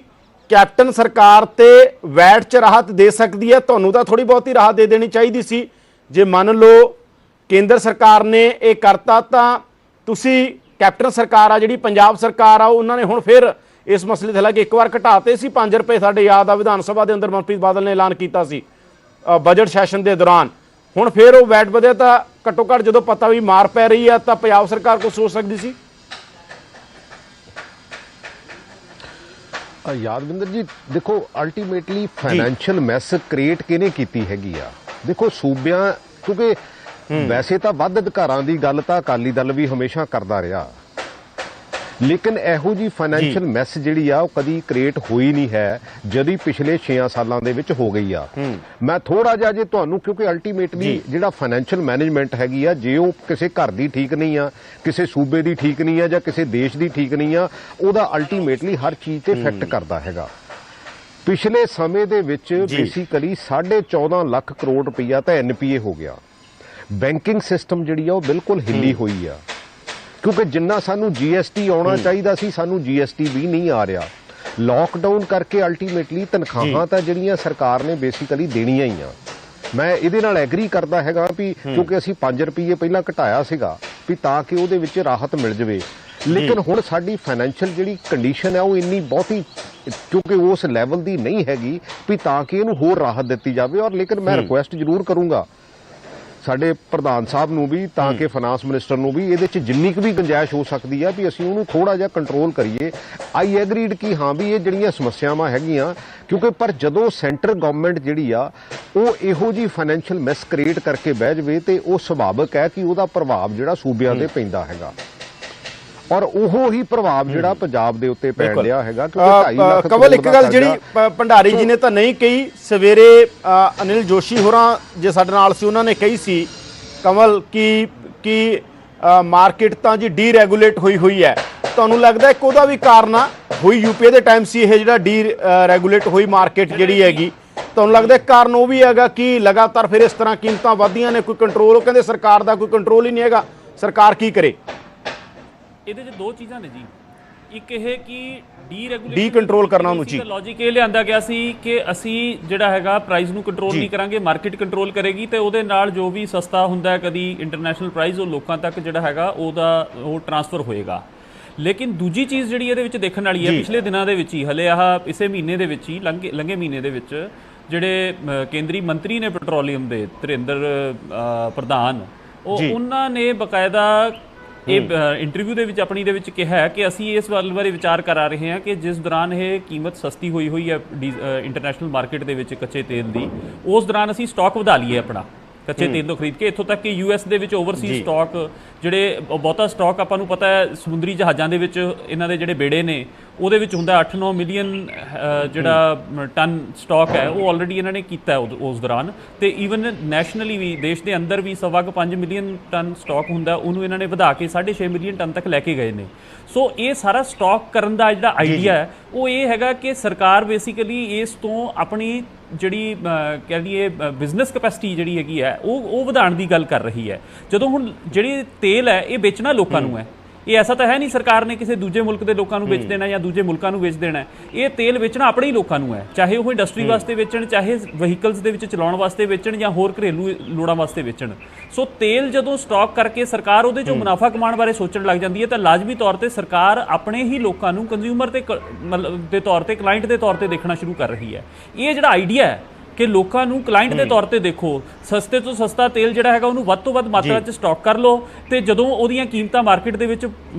ਕੈਪਟਨ ਸਰਕਾਰ ਤੇ ਵੈਟ 'ਚ ਰਾਹਤ ਦੇ ਸਕਦੀ ਹੈ, ਤੁਹਾਨੂੰ ਤਾਂ ਥੋੜੀ ਬਹੁਤੀ ਰਾਹਤ ਦੇ ਦੇਣੀ ਚਾਹੀਦੀ ਸੀ। ਜੇ ਮੰਨ ਲਓ ਕੇਂਦਰ ਸਰਕਾਰ ਨੇ ਇਹ ਕਰਤਾ ਤਾਂ ਤੁਸੀਂ ਕੈਪਟਨ ਸਰਕਾਰ ਆ ਜਿਹੜੀ ਪੰਜਾਬ ਸਰਕਾਰ ਆ, ਉਹਨਾਂ ਨੇ ਹੁਣ ਫਿਰ ਇਸ ਮਸਲੇ ਤੇ ਹਾਲਾਂਕਿ ਇੱਕ ਵਾਰ ਘਟਾਤੇ ਸੀ 5 ਰੁਪਏ, ਸਾਡੇ ਯਾਦ ਆ ਵਿਧਾਨ ਸਭਾ ਦੇ ਅੰਦਰ ਮਨਪ੍ਰੀਤ ਬਾਦਲ ਨੇ ਐਲਾਨ ਕੀਤਾ ਸੀ ਬਜਟ ਸੈਸ਼ਨ ਦੇ ਦੌਰਾਨ। ਹੁਣ ਫਿਰ ਉਹ ਵੈਟ ਵਧਿਆ ਤਾਂ ਘੱਟੋ ਘੱਟ ਜਦੋਂ ਪਤਾ ਵੀ ਮਾਰ ਪੈ ਰਹੀ ਆ ਤਾਂ ਪੰਜਾਬ ਸਰਕਾਰ ਕੁਛ ਸੋਚ ਸਕਦੀ ਸੀ। ਯਾਦਵਿੰਦਰ ਜੀ ਦੇਖੋ, ਅਲਟੀਮੇਟਲੀ ਫਾਈਨੈਂਸ਼ੀਅਲ ਮੈਸ ਕ੍ਰੀਏਟ ਕਿਹਨੇ ਕੀਤੀ ਹੈਗੀ ਆ? ਦੇਖੋ ਸੂਬਿਆਂ, ਕਿਉਂਕਿ ਵੈਸੇ ਤਾਂ ਵੱਧ ਅਧਿਕਾਰਾਂ ਦੀ ਗੱਲ ਤਾਂ ਅਕਾਲੀ ਦਲ ਵੀ ਹਮੇਸ਼ਾ ਕਰਦਾ ਰਿਹਾ, ਲੇਕਿਨ ਇਹੋ ਜੀ ਫਾਈਨੈਂਸ਼ੀਅਲ ਮੈਸ ਜਿਹੜੀ ਆ ਉਹ ਕਦੀ ਕ੍ਰੀਏਟ ਹੋਈ ਨਹੀਂ ਹੈ ਜਿਹੜੀ ਪਿਛਲੇ 6 ਸਾਲਾਂ ਦੇ ਵਿੱਚ ਹੋ ਗਈ ਆ। ਮੈਂ ਥੋੜਾ ਜਿਹਾ ਜੇ ਤੁਹਾਨੂੰ, ਕਿਉਂਕਿ ਅਲਟੀਮੇਟਲੀ ਜਿਹੜਾ ਫਾਈਨੈਂਸ਼ੀਅਲ ਮੈਨੇਜਮੈਂਟ ਹੈਗੀ ਆ, ਜੇ ਉਹ ਕਿਸੇ ਘਰ ਦੀ ਠੀਕ ਨਹੀਂ ਆ, ਕਿਸੇ ਸੂਬੇ ਦੀ ਠੀਕ ਨਹੀਂ ਆ ਜਾਂ ਕਿਸੇ ਦੇਸ਼ ਦੀ ਠੀਕ ਨਹੀਂ ਆ, ਉਹਦਾ ਅਲਟੀਮੇਟਲੀ ਹਰ ਚੀਜ਼ ਤੇ ਇਫੈਕਟ ਕਰਦਾ ਹੈਗਾ। ਪਿਛਲੇ ਸਮੇਂ ਦੇ ਵਿੱਚ ਬੇਸਿਕਲੀ 14.5 ਲੱਖ ਕਰੋੜ ਰੁਪਈਆ ਤਾਂ ਐਨਪੀਏ ਹੋ ਗਿਆ। ਬੈਂਕਿੰਗ ਸਿਸਟਮ ਜਿਹੜੀ ਆ ਉਹ ਬਿਲਕੁਲ ਹਿੱਲੀ ਹੋਈ ਆ, ਕਿਉਂਕਿ ਜਿੰਨਾ ਸਾਨੂੰ ਜੀਐਸਟੀ ਆਉਣਾ ਚਾਹੀਦਾ ਸੀ ਸਾਨੂੰ ਜੀਐਸਟੀ ਵੀ ਨਹੀਂ ਆ ਰਿਹਾ। ਲਾਕਡਾਊਨ ਕਰਕੇ ਅਲਟੀਮੇਟਲੀ ਤਨਖਾਹਾਂ ਤਾਂ ਜਿਹੜੀਆਂ ਸਰਕਾਰ ਨੇ ਬੇਸਿਕਲੀ ਦੇਣੀਆਂ ਹੀ ਆ। ਮੈਂ ਇਹਦੇ ਨਾਲ ਐਗਰੀ ਕਰਦਾ ਹੈਗਾ ਵੀ ਕਿਉਂਕਿ ਅਸੀਂ 5 ਰੁਪਏ ਪਹਿਲਾਂ ਘਟਾਇਆ ਸੀਗਾ ਵੀ ਤਾਂ ਕਿ ਉਹਦੇ ਵਿੱਚ ਰਾਹਤ ਮਿਲ ਜਾਵੇ, ਲੇਕਿਨ ਹੁਣ ਸਾਡੀ ਫਾਈਨੈਂਸ਼ੀਅਲ ਜਿਹੜੀ ਕੰਡੀਸ਼ਨ ਹੈ ਉਹ ਇੰਨੀ ਬਹੁਤੀ ਕਿਉਂਕਿ ਉਸ ਲੈਵਲ ਦੀ ਨਹੀਂ ਹੈਗੀ ਵੀ ਤਾਂ ਕਿ ਇਹਨੂੰ ਹੋਰ ਰਾਹਤ ਦਿੱਤੀ ਜਾਵੇ। ਔਰ ਲੇਕਿਨ ਮੈਂ ਰਿਕੁਐਸਟ ਜ਼ਰੂਰ ਕਰੂੰਗਾ ਸਾਡੇ ਪ੍ਰਧਾਨ ਸਾਹਿਬ ਨੂੰ ਵੀ, ਤਾਂ ਕਿ ਫਾਈਨਾਂਸ ਮਿਨਿਸਟਰ ਨੂੰ ਵੀ ਇਹਦੇ 'ਚ ਜਿੰਨੀ ਕੁ ਵੀ ਗੁੰਜਾਇਸ਼ ਹੋ ਸਕਦੀ ਆ ਵੀ ਅਸੀਂ ਉਹਨੂੰ ਥੋੜਾ ਜਿਹਾ ਕੰਟਰੋਲ ਕਰੀਏ। ਆਈ ਐਗਰੀਡ ਕਿ ਹਾਂ ਵੀ ਇਹ ਜਿਹੜੀਆਂ ਸਮੱਸਿਆਵਾਂ ਹੈਗੀਆਂ, ਕਿਉਂਕਿ ਪਰ ਜਦੋਂ ਸੈਂਟਰ ਗਵਰਨਮੈਂਟ ਜਿਹੜੀ ਆ ਉਹ ਇਹੋ ਜੀ ਫਾਈਨੈਂਸ਼ੀਅਲ ਮਿਸ ਕ੍ਰੀਏਟ ਕਰਕੇ ਬਹਿ ਜਾਵੇ ਤੇ ਉਹ ਸੁਭਾਵਿਕ ਹੈ ਕਿ ਉਹਦਾ ਪ੍ਰਭਾਵ ਜਿਹੜਾ ਸੂਬਿਆਂ ਤੇ ਪੈਂਦਾ ਹੈਗਾ, ਔਰ ਉਹੋ ਹੀ ਪ੍ਰਭਾਵ ਜਿਹੜਾ ਪੰਜਾਬ ਦੇ ਉੱਤੇ ਪੈਣ ਲਿਆ ਹੈਗਾ। ਕਿਉਂਕਿ 2.5 ਲੱਖ ਕਵਲ ਇੱਕ ਗੱਲ ਜਿਹੜੀ ਭੰਡਾਰੀ ਜੀ ਨੇ ਤਾਂ ਨਹੀਂ ਕਹੀ, ਸਵੇਰੇ ਅਨਿਲ ਜੋਸ਼ੀ ਹੋਰਾਂ ਜੇ ਸਾਡੇ ਨਾਲ ਸੀ ਉਹਨਾਂ ਨੇ ਕਹੀ ਸੀ ਕਮਲ ਕਿ ਮਾਰਕੀਟ ਤਾਂ ਜੀ ਡੀਰੈਗੂਲੇਟ ਹੋਈ ਹੈ। ਤੁਹਾਨੂੰ ਲੱਗਦਾ ਕਿ ਉਹਦਾ ਵੀ ਕਾਰਨ ਹੋਈ ਯੂਪੀਏ ਦੇ ਟਾਈਮ ਸੀ ਇਹ ਜਿਹੜਾ ਡੀਰੈਗੂਲੇਟ ਹੋਈ ਮਾਰਕੀਟ ਜਿਹੜੀ ਹੈਗੀ, ਤੁਹਾਨੂੰ ਲੱਗਦਾ ਕਾਰਨ ਉਹ ਵੀ ਹੈਗਾ ਕਿ ਲਗਾਤਾਰ ਫਿਰ ਇਸ ਤਰ੍ਹਾਂ ਕੀਮਤਾਂ ਵਧਦੀਆਂ ਨੇ, ਕੋਈ ਕੰਟਰੋਲ? ਉਹ ਕਹਿੰਦੇ ਸਰਕਾਰ ਦਾ ਕੋਈ ਕੰਟਰੋਲ ਹੀ ਨਹੀਂ ਹੈਗਾ, ਸਰਕਾਰ ਕੀ ਕਰੇ? ਇਹਦੇ 'ਚ ਦੋ ਚੀਜ਼ਾਂ ਨੇ ਜੀ, ਇੱਕ ਇਹ ਕਿ ਡੀ ਕੰਟਰੋਲ ਕਰਨਾ ਉਹਨੂੰ ਜੀ ਲੌਜੀਕ ਇਹ ਲਿਆਂਦਾ ਗਿਆ ਸੀ ਕਿ ਅਸੀਂ ਜਿਹੜਾ ਹੈਗਾ ਪ੍ਰਾਈਸ ਨੂੰ ਕੰਟਰੋਲ ਨਹੀਂ ਕਰਾਂਗੇ, ਮਾਰਕੀਟ ਕੰਟਰੋਲ ਕਰੇਗੀ ਤੇ ਉਹਦੇ ਨਾਲ ਜੋ ਵੀ ਸਸਤਾ ਹੁੰਦਾ ਕਦੀ ਇੰਟਰਨੈਸ਼ਨਲ ਪ੍ਰਾਈਸ ਉਹ ਲੋਕਾਂ ਤੱਕ ਜਿਹੜਾ ਹੈਗਾ ਉਹ ਟ੍ਰਾਂਸਫਰ ਹੋਏਗਾ। ਲੇਕਿਨ ਦੂਜੀ ਚੀਜ਼ ਜਿਹੜੀ ਇਹਦੇ ਵਿੱਚ ਦੇਖਣ ਵਾਲੀ ਹੈ, ਪਿਛਲੇ ਦਿਨਾਂ ਦੇ ਵਿੱਚ ਹੀ ਹਲੇ ਇਸੇ ਮਹੀਨੇ ਦੇ ਵਿੱਚ ਹੀ ਲੰਘੇ ਮਹੀਨੇ ਦੇ ਵਿੱਚ ਜਿਹੜੇ ਕੇਂਦਰੀ ਮੰਤਰੀ ਨੇ ਪੈਟਰੋਲੀਅਮ ਦੇ ਧਰਮੇਂਦਰ ਪ੍ਰਧਾਨ, ਉਹਨਾਂ ਨੇ ਬਕਾਇਦਾ ਇਹ ਇੰਟਰਵਿਊ ਦੇ ਵਿੱਚ ਆਪਣੀ ਦੇ ਵਿੱਚ ਕਿਹਾ ਕਿ ਅਸੀਂ ਇਸ ਗੱਲ ਬਾਰੇ ਵਿਚਾਰ ਕਰਾ ਰਹੇ ਹਾਂ ਕਿ ਜਿਸ ਦੌਰਾਨ ਇਹ ਕੀਮਤ ਸਸਤੀ ਹੋਈ ਹੈ ਇੰਟਰਨੈਸ਼ਨਲ ਮਾਰਕੀਟ ਦੇ ਵਿੱਚ ਕੱਚੇ ਤੇਲ ਦੀ, ਉਸ ਦੌਰਾਨ ਅਸੀਂ ਸਟਾਕ ਵਧਾ ਲਈਏ ਆਪਣਾ ਕੱਚੇ ਤੇਲ ਤੋਂ ਖਰੀਦ ਕੇ। ਇੱਥੋਂ ਤੱਕ ਕਿ ਯੂਐਸ ਦੇ ਵਿੱਚ ਓਵਰਸੀਜ਼ ਸਟਾਕ ਜਿਹੜੇ ਬਹੁਤਾ ਸਟਾਕ ਆਪਾਂ ਨੂੰ ਪਤਾ ਹੈ ਸਮੁੰਦਰੀ ਜਹਾਜ਼ਾਂ ਦੇ ਵਿੱਚ ਇਹਨਾਂ ਦੇ ਜਿਹੜੇ ਬੇੜੇ ਨੇ ਉਹਦੇ ਵਿੱਚ ਹੁੰਦਾ 8-9 ਮਿਲੀਅਨ ਜਿਹੜਾ ਟਨ ਸਟਾਕ ਹੈ ਉਹ ਆਲਰੇਡੀ ਇਹਨਾਂ ਨੇ ਕੀਤਾ ਉਸ ਦੌਰਾਨ। ਤੇ ਈਵਨ ਨੈਸ਼ਨਲੀ ਵੀ ਦੇਸ਼ ਦੇ ਅੰਦਰ ਵੀ 5.25 ਮਿਲੀਅਨ ਟਨ ਸਟਾਕ ਹੁੰਦਾ, ਉਹਨੂੰ ਇਹਨਾਂ ਨੇ ਵਧਾ ਕੇ 6.5 ਮਿਲੀਅਨ ਟਨ ਤੱਕ ਲੈ ਕੇ ਗਏ ਨੇ। ਸੋ ਇਹ ਸਾਰਾ ਸਟਾਕ ਕਰਨ ਦਾ ਜਿਹੜਾ ਆਈਡੀਆ ਹੈ ਉਹ ਇਹ ਹੈਗਾ ਕਿ ਸਰਕਾਰ ਬੇਸਿਕਲੀ ਇਸ ਤੋਂ ਆਪਣੀ ਜਿਹੜੀ ਕਹਿ ਲਈਏ ਬਿਜ਼ਨਸ ਕੈਪੈਸਿਟੀ ਜਿਹੜੀ ਹੈਗੀ ਹੈ ਉਹ ਵਧਾਉਣ ਦੀ ਗੱਲ ਕਰ ਰਹੀ ਹੈ। ਜਦੋਂ ਹੁਣ ਜਿਹੜੀ ਤੇਲ ਹੈ ਇਹ ਵੇਚਣਾ ਲੋਕਾਂ ਨੂੰ ਹੈ, ਇਹ ਐਸਾ ਤਾਂ ਹੈ ਨਹੀਂ ਸਰਕਾਰ ਨੇ ਕਿਸੇ ਦੂਜੇ ਮੁਲਕ ਦੇ ਲੋਕਾਂ ਨੂੰ ਵੇਚ ਦੇਣਾ ਜਾਂ ਦੂਜੇ ਮੁਲਕਾਂ ਨੂੰ ਵੇਚ ਦੇਣਾ। ਇਹ ਤੇਲ ਵੇਚਣਾ ਆਪਣੇ ਹੀ ਲੋਕਾਂ ਨੂੰ ਹੈ, ਚਾਹੇ ਉਹ ਇੰਡਸਟਰੀ ਵਾਸਤੇ ਵੇਚਣ, ਚਾਹੇ ਵਹੀਕਲਸ ਦੇ ਵਿੱਚ ਚਲਾਉਣ ਵਾਸਤੇ ਵੇਚਣ ਜਾਂ ਹੋਰ ਘਰੇਲੂ ਲੋੜਾਂ ਵਾਸਤੇ ਵੇਚਣ। ਸੋ ਤੇਲ ਜਦੋਂ ਸਟਾਕ ਕਰਕੇ ਸਰਕਾਰ ਉਹਦੇ ਚੋਂ ਮੁਨਾਫਾ ਕਮਾਉਣ ਬਾਰੇ ਸੋਚਣ ਲੱਗ ਜਾਂਦੀ ਹੈ ਤਾਂ ਲਾਜ਼ਮੀ ਤੌਰ ਤੇ ਸਰਕਾਰ ਆਪਣੇ ਹੀ ਲੋਕਾਂ ਨੂੰ ਕੰਜ਼ਿਊਮਰ ਤੇ ਮਤਲਬ ਦੇ ਤੌਰ ਤੇ, ਕਲਾਇੰਟ ਦੇ ਤੌਰ ਤੇ ਦੇਖਣਾ ਸ਼ੁਰੂ ਕਰ ਰਹੀ ਹੈ। ਇਹ ਜਿਹੜਾ ਆਈਡੀਆ ਹੈ ਕਿ ਲੋਕਾਂ ਨੂੰ ਕਲਾਇੰਟ ਦੇ ਤੌਰ ਤੇ ਦੇਖੋ, ਸਸਤੇ ਤੋਂ ਸਸਤਾ ਤੇਲ ਜਿਹੜਾ ਹੈਗਾ ਉਹਨੂੰ ਵੱਧ ਤੋਂ ਵੱਧ ਮਾਤਰਾ 'ਚ ਸਟਾਕ ਕਰ ਲਓ ਤੇ ਜਦੋਂ ਉਹਦੀਆਂ ਕੀਮਤਾਂ ਮਾਰਕੀਟ ਦੇ ਵਿੱਚ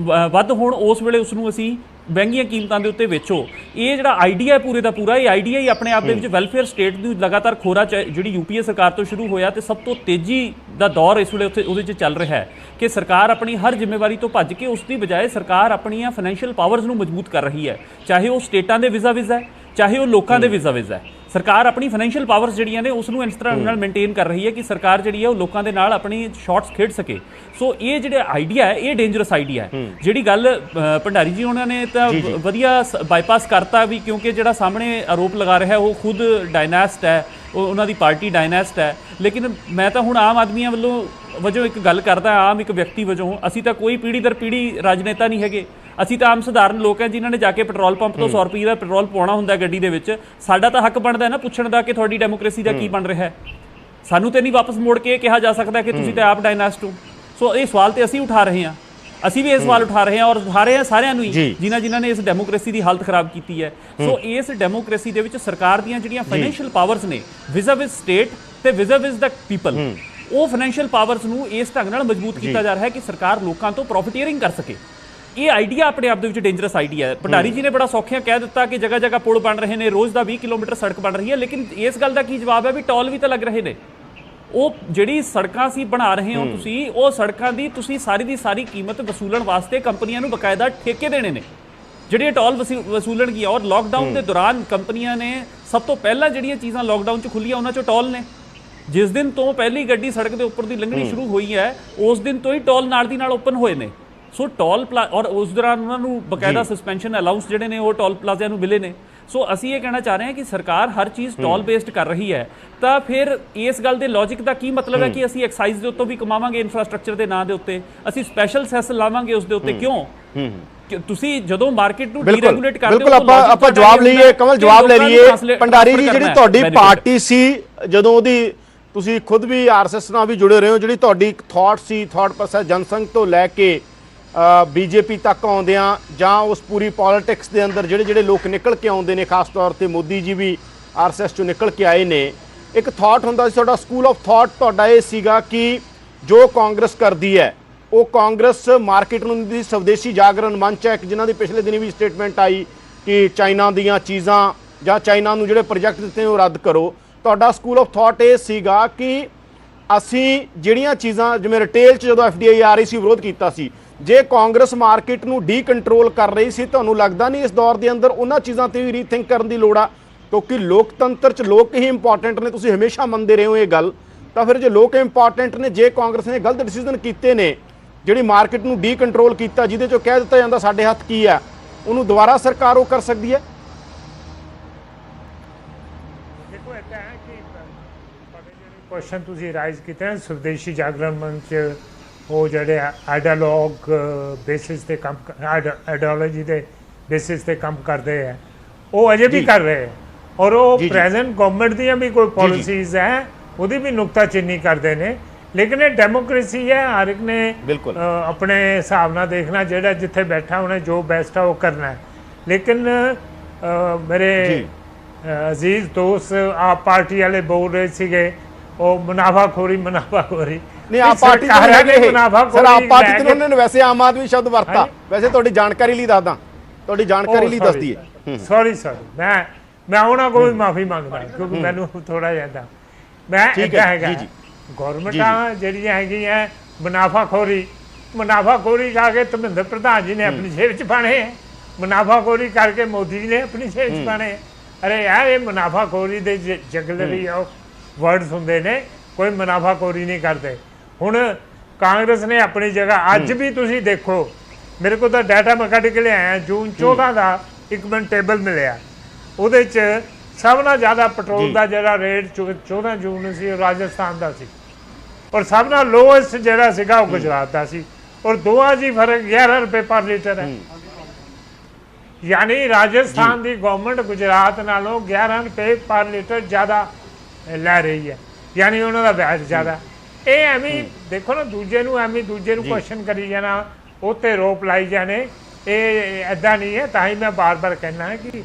ਵੱਧ ਹੋਣ ਉਸ ਵੇਲੇ ਉਸ ਨੂੰ ਅਸੀਂ ਮਹਿੰਗੀਆਂ ਕੀਮਤਾਂ ਦੇ ਉੱਤੇ ਵੇਚੋ। ਇਹ ਜਿਹੜਾ ਆਈਡੀਆ ਹੈ ਪੂਰੇ ਦਾ ਪੂਰਾ, ਇਹ ਆਈਡੀਆ ਹੀ ਆਪਣੇ ਆਪ ਦੇ ਵਿੱਚ ਵੈਲਫੇਅਰ ਸਟੇਟ ਦੀ ਲਗਾਤਾਰ ਖੋਰਾ ਜਿਹੜੀ ਯੂਪੀਏ ਸਰਕਾਰ ਤੋਂ ਸ਼ੁਰੂ ਹੋਇਆ ਤੇ ਸਭ ਤੋਂ ਤੇਜ਼ੀ ਦਾ ਦੌਰ ਇਸ ਵੇਲੇ ਉਹਦੇ 'ਚ ਚੱਲ ਰਿਹਾ ਹੈ ਕਿ ਸਰਕਾਰ ਆਪਣੀ ਹਰ ਜ਼ਿੰਮੇਵਾਰੀ ਤੋਂ ਭੱਜ ਕੇ ਉਸ ਦੀ ਬਜਾਏ ਸਰਕਾਰ ਆਪਣੀਆਂ ਫਾਈਨੈਂਸ਼ੀਅਲ ਪਾਵਰਸ ਨੂੰ ਮਜ਼ਬੂਤ ਕਰ ਰਹੀ ਹੈ, ਚਾਹੇ ਉਹ ਸਟੇਟਾਂ ਦੇ ਵਿਜ਼ਾ ਹੈ ਚਾਹੇ ਉਹ ਲੋਕਾਂ ਦੇ ਵਿਜ਼ਾ ਹੈ। ਸਰਕਾਰ ਆਪਣੀ ਫਾਈਨੈਂਸ਼ੀਅਲ ਪਾਵਰਸ ਜਿਹੜੀਆਂ ਨੇ ਉਸ ਨੂੰ ਇਸ ਤਰ੍ਹਾਂ ਨਾਲ ਮੇਨਟੇਨ ਕਰ ਰਹੀ ਹੈ ਕਿ ਸਰਕਾਰ ਜਿਹੜੀ ਹੈ ਉਹ ਲੋਕਾਂ ਦੇ ਨਾਲ ਆਪਣੀ ਸ਼ਾਟਸ ਖੇਡ ਸਕੇ। ਸੋ ਇਹ ਜਿਹੜਾ ਆਈਡੀਆ ਹੈ ਇਹ ਡੇਂਜਰਸ ਆਈਡੀਆ ਹੈ। ਜਿਹੜੀ ਗੱਲ ਭੰਡਾਰੀ ਜੀ ਉਹਨਾਂ ਨੇ ਤਾਂ ਵਧੀਆ ਬਾਈਪਾਸ ਕਰਤਾ ਵੀ, ਕਿਉਂਕਿ ਜਿਹੜਾ ਸਾਹਮਣੇ ਆਰੋਪ ਲਗਾ ਰਿਹਾ ਉਹ ਖੁਦ ਡਾਇਨਾਸਟ ਹੈ, ਉਹਨਾਂ ਦੀ ਪਾਰਟੀ ਡਾਇਨਾਸਟ ਹੈ। ਲੇਕਿਨ ਮੈਂ ਤਾਂ ਹੁਣ ਆਮ ਆਦਮੀਆਂ ਵਜੋਂ ਇੱਕ ਗੱਲ ਕਰਦਾ, ਆਮ ਇੱਕ ਵਿਅਕਤੀ ਵਜੋਂ, ਅਸੀਂ ਤਾਂ ਕੋਈ ਪੀੜ੍ਹੀ ਦਰ ਪੀੜ੍ਹੀ ਰਾਜਨੇਤਾ ਨਹੀਂ ਹੈਗੇ, ਅਸੀਂ ਤਾਂ ਆਮ ਸਧਾਰਨ ਲੋਕ ਹਾਂ ਜਿਨ੍ਹਾਂ ਨੇ ਜਾ ਕੇ ਪੈਟਰੋਲ ਪੰਪ ਤੋਂ 100 ਰੁਪਏ ਦਾ ਪੈਟਰੋਲ ਪਾਉਣਾ ਹੁੰਦਾ ਗੱਡੀ ਦੇ ਵਿੱਚ। ਸਾਡਾ ਤਾਂ ਹੱਕ ਬਣਦਾ ਹੈ ਨਾ ਪੁੱਛਣ ਦਾ ਕਿ ਤੁਹਾਡੀ ਡੈਮੋਕ੍ਰੇਸੀ ਦਾ ਕੀ ਬਣ ਰਿਹਾ ਹੈ। ਸਾਨੂੰ ਤੇ ਨਹੀਂ ਵਾਪਸ ਮੋੜ ਕੇ ਇਹ ਕਿਹਾ ਜਾ ਸਕਦਾ ਕਿ ਤੁਸੀਂ ਤਾਂ ਆਪ ਡਾਇਨਾਸਟ ਹੋ। ਸੋ ਇਹ ਸਵਾਲ ਤੇ ਅਸੀਂ ਉਠਾ ਰਹੇ ਹਾਂ, ਅਸੀਂ ਵੀ ਇਹ ਸਵਾਲ ਉਠਾ ਰਹੇ ਹਾਂ ਔਰ ਉਠਾ ਰਹੇ ਹਾਂ ਸਾਰਿਆਂ ਨੂੰ ਹੀ ਜਿਨ੍ਹਾਂ ਨੇ ਇਸ ਡੈਮੋਕ੍ਰੇਸੀ ਦੀ ਹਾਲਤ ਖਰਾਬ ਕੀਤੀ ਹੈ। ਸੋ ਇਸ ਡੈਮੋਕ੍ਰੇਸੀ ਦੇ ਵਿੱਚ ਸਰਕਾਰ ਦੀਆਂ ਜਿਹੜੀਆਂ ਫਾਈਨੈਂਸ਼ੀਅਲ ਪਾਵਰਸ ਨੇ ਵਿਜ਼ਾ-ਵਿਜ਼ ਸਟੇਟ ਤੇ ਵਿਜ਼ਾ-ਵਿਜ਼ ਦਾ ਪੀਪਲ, ਉਹ ਫਾਈਨੈਂਸ਼ੀਅਲ ਪਾਵਰਸ ਨੂੰ ਇਸ ਢੰਗ ਨਾਲ ਮਜ਼ਬੂਤ ਕੀਤਾ ਜਾ ਰਿਹਾ ਹੈ ਕਿ ਸਰਕਾਰ ਲੋਕਾਂ ਤੋਂ ਪ੍ਰੋਫਿਟੀਅਰਿੰਗ ਕਰ ਸਕੇ। ਇਹ ਆਈਡੀਆ ਆਪਣੇ ਆਪ ਦੇ ਵਿੱਚ ਡੇਂਜਰਸ ਆਈਡੀਆ ਹੈ। ਭੰਡਾਰੀ ਜੀ ਨੇ ਬੜਾ ਸੌਖਿਆਂ ਕਹਿ ਦਿੱਤਾ ਕਿ ਜਗ੍ਹਾ ਜਗ੍ਹਾ ਪੁਲ ਬਣ ਰਹੇ ਨੇ, ਰੋਜ਼ ਦਾ 20 ਕਿਲੋਮੀਟਰ ਸੜਕ ਬਣ ਰਹੀ ਹੈ, ਲੇਕਿਨ ਇਸ ਗੱਲ ਦਾ ਕੀ ਜਵਾਬ ਹੈ ਵੀ ਟੋਲ ਵੀ ਤਾਂ ਲੱਗ ਰਹੇ ਨੇ। ਉਹ ਜਿਹੜੀ ਸੜਕਾਂ ਸੀ ਬਣਾ ਰਹੇ ਹੋ ਤੁਸੀਂ, ਉਹ ਸੜਕਾਂ ਦੀ ਤੁਸੀਂ ਸਾਰੀ ਦੀ ਸਾਰੀ ਕੀਮਤ ਵਸੂਲਣ ਵਾਸਤੇ ਕੰਪਨੀਆਂ ਨੂੰ ਬਕਾਇਦਾ ਠੇਕੇ ਦੇਣੇ ਨੇ ਜਿਹੜੀਆਂ ਟੋਲ ਵਸੂਲਣਗੀਆਂ। ਔਰ ਲਾਕਡਾਊਨ ਦੇ ਦੌਰਾਨ ਕੰਪਨੀਆਂ ਨੇ ਸਭ ਤੋਂ ਪਹਿਲਾਂ ਜਿਹੜੀਆਂ ਚੀਜ਼ਾਂ ਲਾਕਡਾਊਨ 'ਚ ਖੁੱਲੀਆਂ ਉਹਨਾਂ 'ਚੋਂ ਟੋਲ ਨੇ। ਜਿਸ ਦਿਨ ਤੋਂ ਪਹਿਲੀ ਗੱਡੀ ਸੜਕ ਦੇ ਉੱਪਰ ਦੀ ਲੰਘਣੀ ਸ਼ੁਰੂ ਹੋਈ ਹੈ ਉਸ ਦਿਨ ਤੋਂ ਹੀ ਟੋਲ ਨਾਲ ਦੀ ਨਾਲ ਓਪਨ ਹੋਏ ਨੇ। ਸੋ ਟੋਲ ਔਰ ਉਸ ਦੌਰਾਨ ਉਹਨਾਂ ਨੂੰ ਬਕਾਇਦਾ ਸਸਪੈਂਸ਼ਨ ਅਲਾਊਂਸ ਜਿਹੜੇ ਨੇ ਉਹ ਟੋਲ ਪਲਾਜ਼ਿਆਂ ਨੂੰ ਮਿਲੇ ਨੇ। ਸੋ ਅਸੀਂ ਇਹ ਕਹਿਣਾ ਚਾਹ ਰਹੇ ਹਾਂ ਕਿ ਸਰਕਾਰ ਹਰ ਚੀਜ਼ ਟੋਲ ਬੇਸਡ ਕਰ ਰਹੀ ਹੈ, ਤਾਂ ਫਿਰ ਇਸ ਗੱਲ ਦੇ ਲੌਜਿਕ ਦਾ ਕੀ ਮਤਲਬ ਹੈ ਕਿ ਅਸੀਂ ਐਕਸਾਈਜ਼ ਦੇ ਉੱਤੋਂ ਵੀ ਕਮਾਵਾਂਗੇ ਇਨਫਰਾਸਟ੍ਰਕਚਰ ਦੇ ਨਾਂ ਦੇ ਉੱਤੇ, ਅਸੀਂ ਸਪੈਸ਼ਲ ਸੈਸ ਲਾਵਾਂਗੇ ਉਸ ਦੇ ਉੱਤੇ ਕਿਉਂ? ਤੁਸੀਂ ਜਦੋਂ ਮਾਰਕੀਟ ਨੂੰ ਡੀਰੈਗੂਲੇਟ ਕਰਦੇ ਹੋ ਬਿਲਕੁਲ ਆਪਾਂ ਜਵਾਬ ਲਈਏ, ਕਮਲ ਜਵਾਬ ਲੈ ਲਈਏ। ਭੰਡਾਰੀ ਜੀ ਜਿਹੜੀ ਤੁਹਾਡੀ ਪਾਰਟੀ ਸੀ ਜਦੋਂ ਉਹਦੀ, ਤੁਸੀਂ ਖੁਦ ਵੀ ਆਰਐਸਐਸ ਨਾਲ ਵੀ ਜੁੜੇ ਰਹੇ ਹੋ, ਜਿਹੜੀ ਤੁਹਾਡੀ ਥਾਟ ਸੀ, ਥਾਟ ਪ੍ਰੋਸੈਸ ਜਨਸੰਘ ਤੋਂ ਲੈ ਕੇ ਬੀਜੇਪੀ ਤੱਕ ਆਉਂਦਿਆਂ ਜਾਂ ਉਸ ਪੂਰੀ ਪੋਲਿਟਿਕਸ ਦੇ ਅੰਦਰ ਜਿਹੜੇ ਲੋਕ ਨਿਕਲ ਕੇ ਆਉਂਦੇ ਨੇ, ਖਾਸ ਤੌਰ ਤੇ ਮੋਦੀ ਜੀ ਵੀ ਆਰਐਸਐਸ ਚੋਂ ਨਿਕਲ ਕੇ ਆਏ ਨੇ, ਇੱਕ ਥਾਟ ਹੁੰਦਾ ਸੀ ਤੁਹਾਡਾ, ਸਕੂਲ ਆਫ ਥਾਟ ਤੁਹਾਡਾ ਇਹ ਸੀਗਾ ਕਿ ਜੋ ਕਾਂਗਰਸ ਕਰਦੀ ਹੈ ਉਹ ਕਾਂਗਰਸ ਮਾਰਕੀਟ ਨੂੰ ਦੀ ਸਵਦੇਸ਼ੀ ਜਾਗਰਣ ਮੰਚ ਹੈ, ਜਿਨ੍ਹਾਂ ਦੀ ਪਿਛਲੇ ਦਿਨੀ ਵੀ ਸਟੇਟਮੈਂਟ ਆਈ ਕਿ ਚਾਈਨਾ ਦੀਆਂ ਚੀਜ਼ਾਂ ਜਾਂ ਚਾਈਨਾ ਨੂੰ ਜਿਹੜੇ ਪ੍ਰੋਜੈਕਟ ਦਿੱਤੇ ਉਹ ਰੱਦ ਕਰੋ। ਤੁਹਾਡਾ ਸਕੂਲ ਆਫ ਥਾਟ ਇਹ ਸੀਗਾ ਕਿ ਅਸੀਂ ਜਿਹੜੀਆਂ ਚੀਜ਼ਾਂ ਜਿਵੇਂ ਰਿਟੇਲ 'ਚ ਜਦੋਂ FDI ਆ ਰਹੀ ਸੀ ਵਿਰੋਧ ਕੀਤਾ ਸੀ। ਜੇ ਕਾਂਗਰਸ ਮਾਰਕੀਟ ਨੂੰ ਡੀ ਕੰਟਰੋਲ ਕਰ ਰਹੀ ਸੀ, ਤੁਹਾਨੂੰ ਲੱਗਦਾ ਨਹੀਂ ਇਸ ਦੌਰ ਦੇ ਅੰਦਰ ਉਹਨਾਂ ਚੀਜ਼ਾਂ ਤੇ ਵੀ ਰੀਥਿੰਕ ਕਰਨ ਦੀ ਲੋੜ ਆ? ਕਿਉਂਕਿ ਲੋਕਤੰਤਰ 'ਚ ਲੋਕ ਹੀ ਇੰਪੋਰਟੈਂਟ ਨੇ, ਤੁਸੀਂ ਹਮੇਸ਼ਾ ਮੰਨਦੇ ਰਹੇ ਹੋ ਇਹ ਗੱਲ। ਤਾਂ ਫਿਰ ਜੇ ਲੋਕ ਇੰਪੋਰਟੈਂਟ ਨੇ, ਜੇ ਕਾਂਗਰਸ ਨੇ ਗਲਤ ਡਿਸੀਜਨ ਕੀਤੇ ਨੇ, ਜਿਹੜੀ ਮਾਰਕੀਟ ਨੂੰ ਡੀ ਕੰਟਰੋਲ ਕੀਤਾ, ਜਿਹਦੇ 'ਚੋਂ ਕਹਿ ਦਿੱਤਾ ਜਾਂਦਾ ਸਾਡੇ ਹੱਥ ਕੀ ਹੈ, ਉਹਨੂੰ ਦੁਬਾਰਾ ਸਰਕਾਰ ਉਹ ਕਰ ਸਕਦੀ ਹੈ? ਦੇਖੋ ਇੱਦਾਂ ਹੈ ਕਿ ਤੁਹਾਡੇ ਜਿਹੜੇ ਕੁਐਸਚਨ ਤੁਸੀਂ ਰਾਈਜ਼ ਕੀਤੇ ਨੇ ਸਵਦੇਸ਼ੀ ਜਾਗਰਣ ਮੰਚ, ਉਹ ਜਿਹੜੇ ਆਈਡੀਓਲੌਗ ਬੇਸਿਸ ਤੇ ਕੰਮ, ਆਈਡੀਓਲੋਜੀ ਦੇ ਬੇਸਿਸ ਤੇ ਕੰਮ ਕਰਦੇ ਹੈ, ਉਹ ਅਜੇ ਵੀ ਕਰ ਰਹੇ ਹੈ। ਔਰ ਉਹ ਪ੍ਰੈਜ਼ੈਂਟ ਗਵਰਨਮੈਂਟ ਦੀਆਂ ਵੀ ਕੋਈ ਪਾਲਿਸੀਜ਼ ਹੈ ਉਹਦੀ ਵੀ ਨੁਕਤਾਚੀਨੀ ਕਰਦੇ ਨੇ। ਲੇਕਿਨ ਇਹ ਡੈਮੋਕ੍ਰੇਸੀ ਹੈ, ਹਰ ਇੱਕ ਨੇ ਆਪਣੇ ਹਿਸਾਬ ਨਾਲ ਦੇਖਣਾ, ਜਿਹੜਾ ਜਿੱਥੇ ਬੈਠਾ ਉਹਨੇ ਜੋ ਬੈਸਟ ਆ ਉਹ ਕਰਨਾ ਹੈ। ਲੇਕਿਨ ਮੇਰੇ ਅਜ਼ੀਜ਼ ਦੋਸਤ ਆਪ ਪਾਰਟੀ ਵਾਲੇ ਬੋਲ ਰਹੇ ਸੀਗੇ ਉਹ ਮੁਨਾਫਾਖੋਰੀ ਨਹੀਂ, ਆਪ ਪਾਰਟੀ ਤੋਂ ਹੈਗੇ ਸਰ, ਆਪ ਪਾਰਟੀ ਤੋਂ ਉਹਨਾਂ ਨੇ ਵੈਸੇ ਆਮ ਆਦਮੀ ਸ਼ਬਦ ਵਰਤਾ। ਵੈਸੇ ਤੁਹਾਡੀ ਜਾਣਕਾਰੀ ਲਈ ਦੱਸਦਾ, ਤੁਹਾਡੀ ਜਾਣਕਾਰੀ ਲਈ ਦੱਸ ਦਈਏ। ਸੌਰੀ ਮੈਂ ਉਹਨਾਂ ਕੋਲ ਵੀ ਮਾਫੀ ਮੰਗਦਾ ਕਿਉਂਕਿ ਮੈਨੂੰ ਥੋੜਾ ਜਿਹਾ ਮੈਂ ਇੱਦਾਂ ਹੈਗਾ ਗੌਰਮੈਂਟਾਂ ਜਿਹੜੀਆਂ ਹੈਗੀਆਂ ਮੁਨਾਫਾਖੋਰੀ ਕਰਕੇ ਧਰਮਿੰਦਰ ਪ੍ਰਧਾਨ ਜੀ ਨੇ ਆਪਣੀ ਜੇਬ 'ਚ ਪਾਣੇ ਹੈ, ਮੁਨਾਫਾਖੋਰੀ ਕਰਕੇ ਮੋਦੀ ਜੀ ਨੇ ਆਪਣੀ ਜੇਬ 'ਚ ਪਾਣੇ ਹੈ। ਅਰੇ ਯਾਰ ਇਹ ਮੁਨਾਫਾਖੋਰੀ ਦੇ ਜਗਲਰੀ ਵਰਡਸ ਹੁੰਦੇ ਨੇ, ਕੋਈ ਮੁਨਾਫਾਖੋਰੀ ਨਹੀਂ ਕਰਦੇ। ਹੁਣ ਕਾਂਗਰਸ ਨੇ ਆਪਣੀ ਜਗ੍ਹਾ ਅੱਜ ਵੀ ਤੁਸੀਂ ਦੇਖੋ, ਮੇਰੇ ਕੋਲ ਤਾਂ ਡਾਟਾ ਮੈਂ ਕੱਢ ਕੇ ਲਿਆਇਆ, ਜੂਨ 14 ਦਾ ਇੱਕ ਮਿੰਟ ਟੇਬਲ ਮਿਲਿਆ, ਉਹਦੇ 'ਚ ਸਭ ਨਾਲ ਜ਼ਿਆਦਾ ਪੈਟਰੋਲ ਦਾ ਜਿਹੜਾ ਰੇਟ 14 ਜੂਨ ਨੂੰ ਸੀ ਉਹ ਰਾਜਸਥਾਨ ਦਾ ਸੀ, ਔਰ ਸਭ ਨਾਲ ਲੋਐਸਟ ਜਿਹੜਾ ਸੀਗਾ ਉਹ ਗੁਜਰਾਤ ਦਾ ਸੀ, ਔਰ ਦੋਵਾਂ 'ਚ ਹੀ ਫਰਕ 11 ਰੁਪਏ ਪਰ ਲੀਟਰ ਹੈ। ਯਾਨੀ ਰਾਜਸਥਾਨ ਦੀ ਗਵਰਨਮੈਂਟ ਗੁਜਰਾਤ ਨਾਲੋਂ 11 ਰੁਪਏ ਪਰ ਲੀਟਰ ਜ਼ਿਆਦਾ ਲੈ ਰਹੀ ਹੈ, ਯਾਨੀ ਉਹਨਾਂ ਦਾ ਵਿਆਜ ਜ਼ਿਆਦਾ। ਇਹ ਐਵੇਂ ਦੇਖੋ ਨਾ, ਦੂਜੇ ਨੂੰ ਕੁਐਸਚਨ ਕਰੀ ਜਾਣਾ, ਉਹ 'ਤੇ ਰੋਪ ਲਾਈ ਜਾਣੇ, ਇਹ ਇੱਦਾਂ ਨਹੀਂ ਹੈ। ਤਾਂ ਹੀ ਮੈਂ ਬਾਰ-ਬਾਰ ਕਹਿਣਾ ਕਿ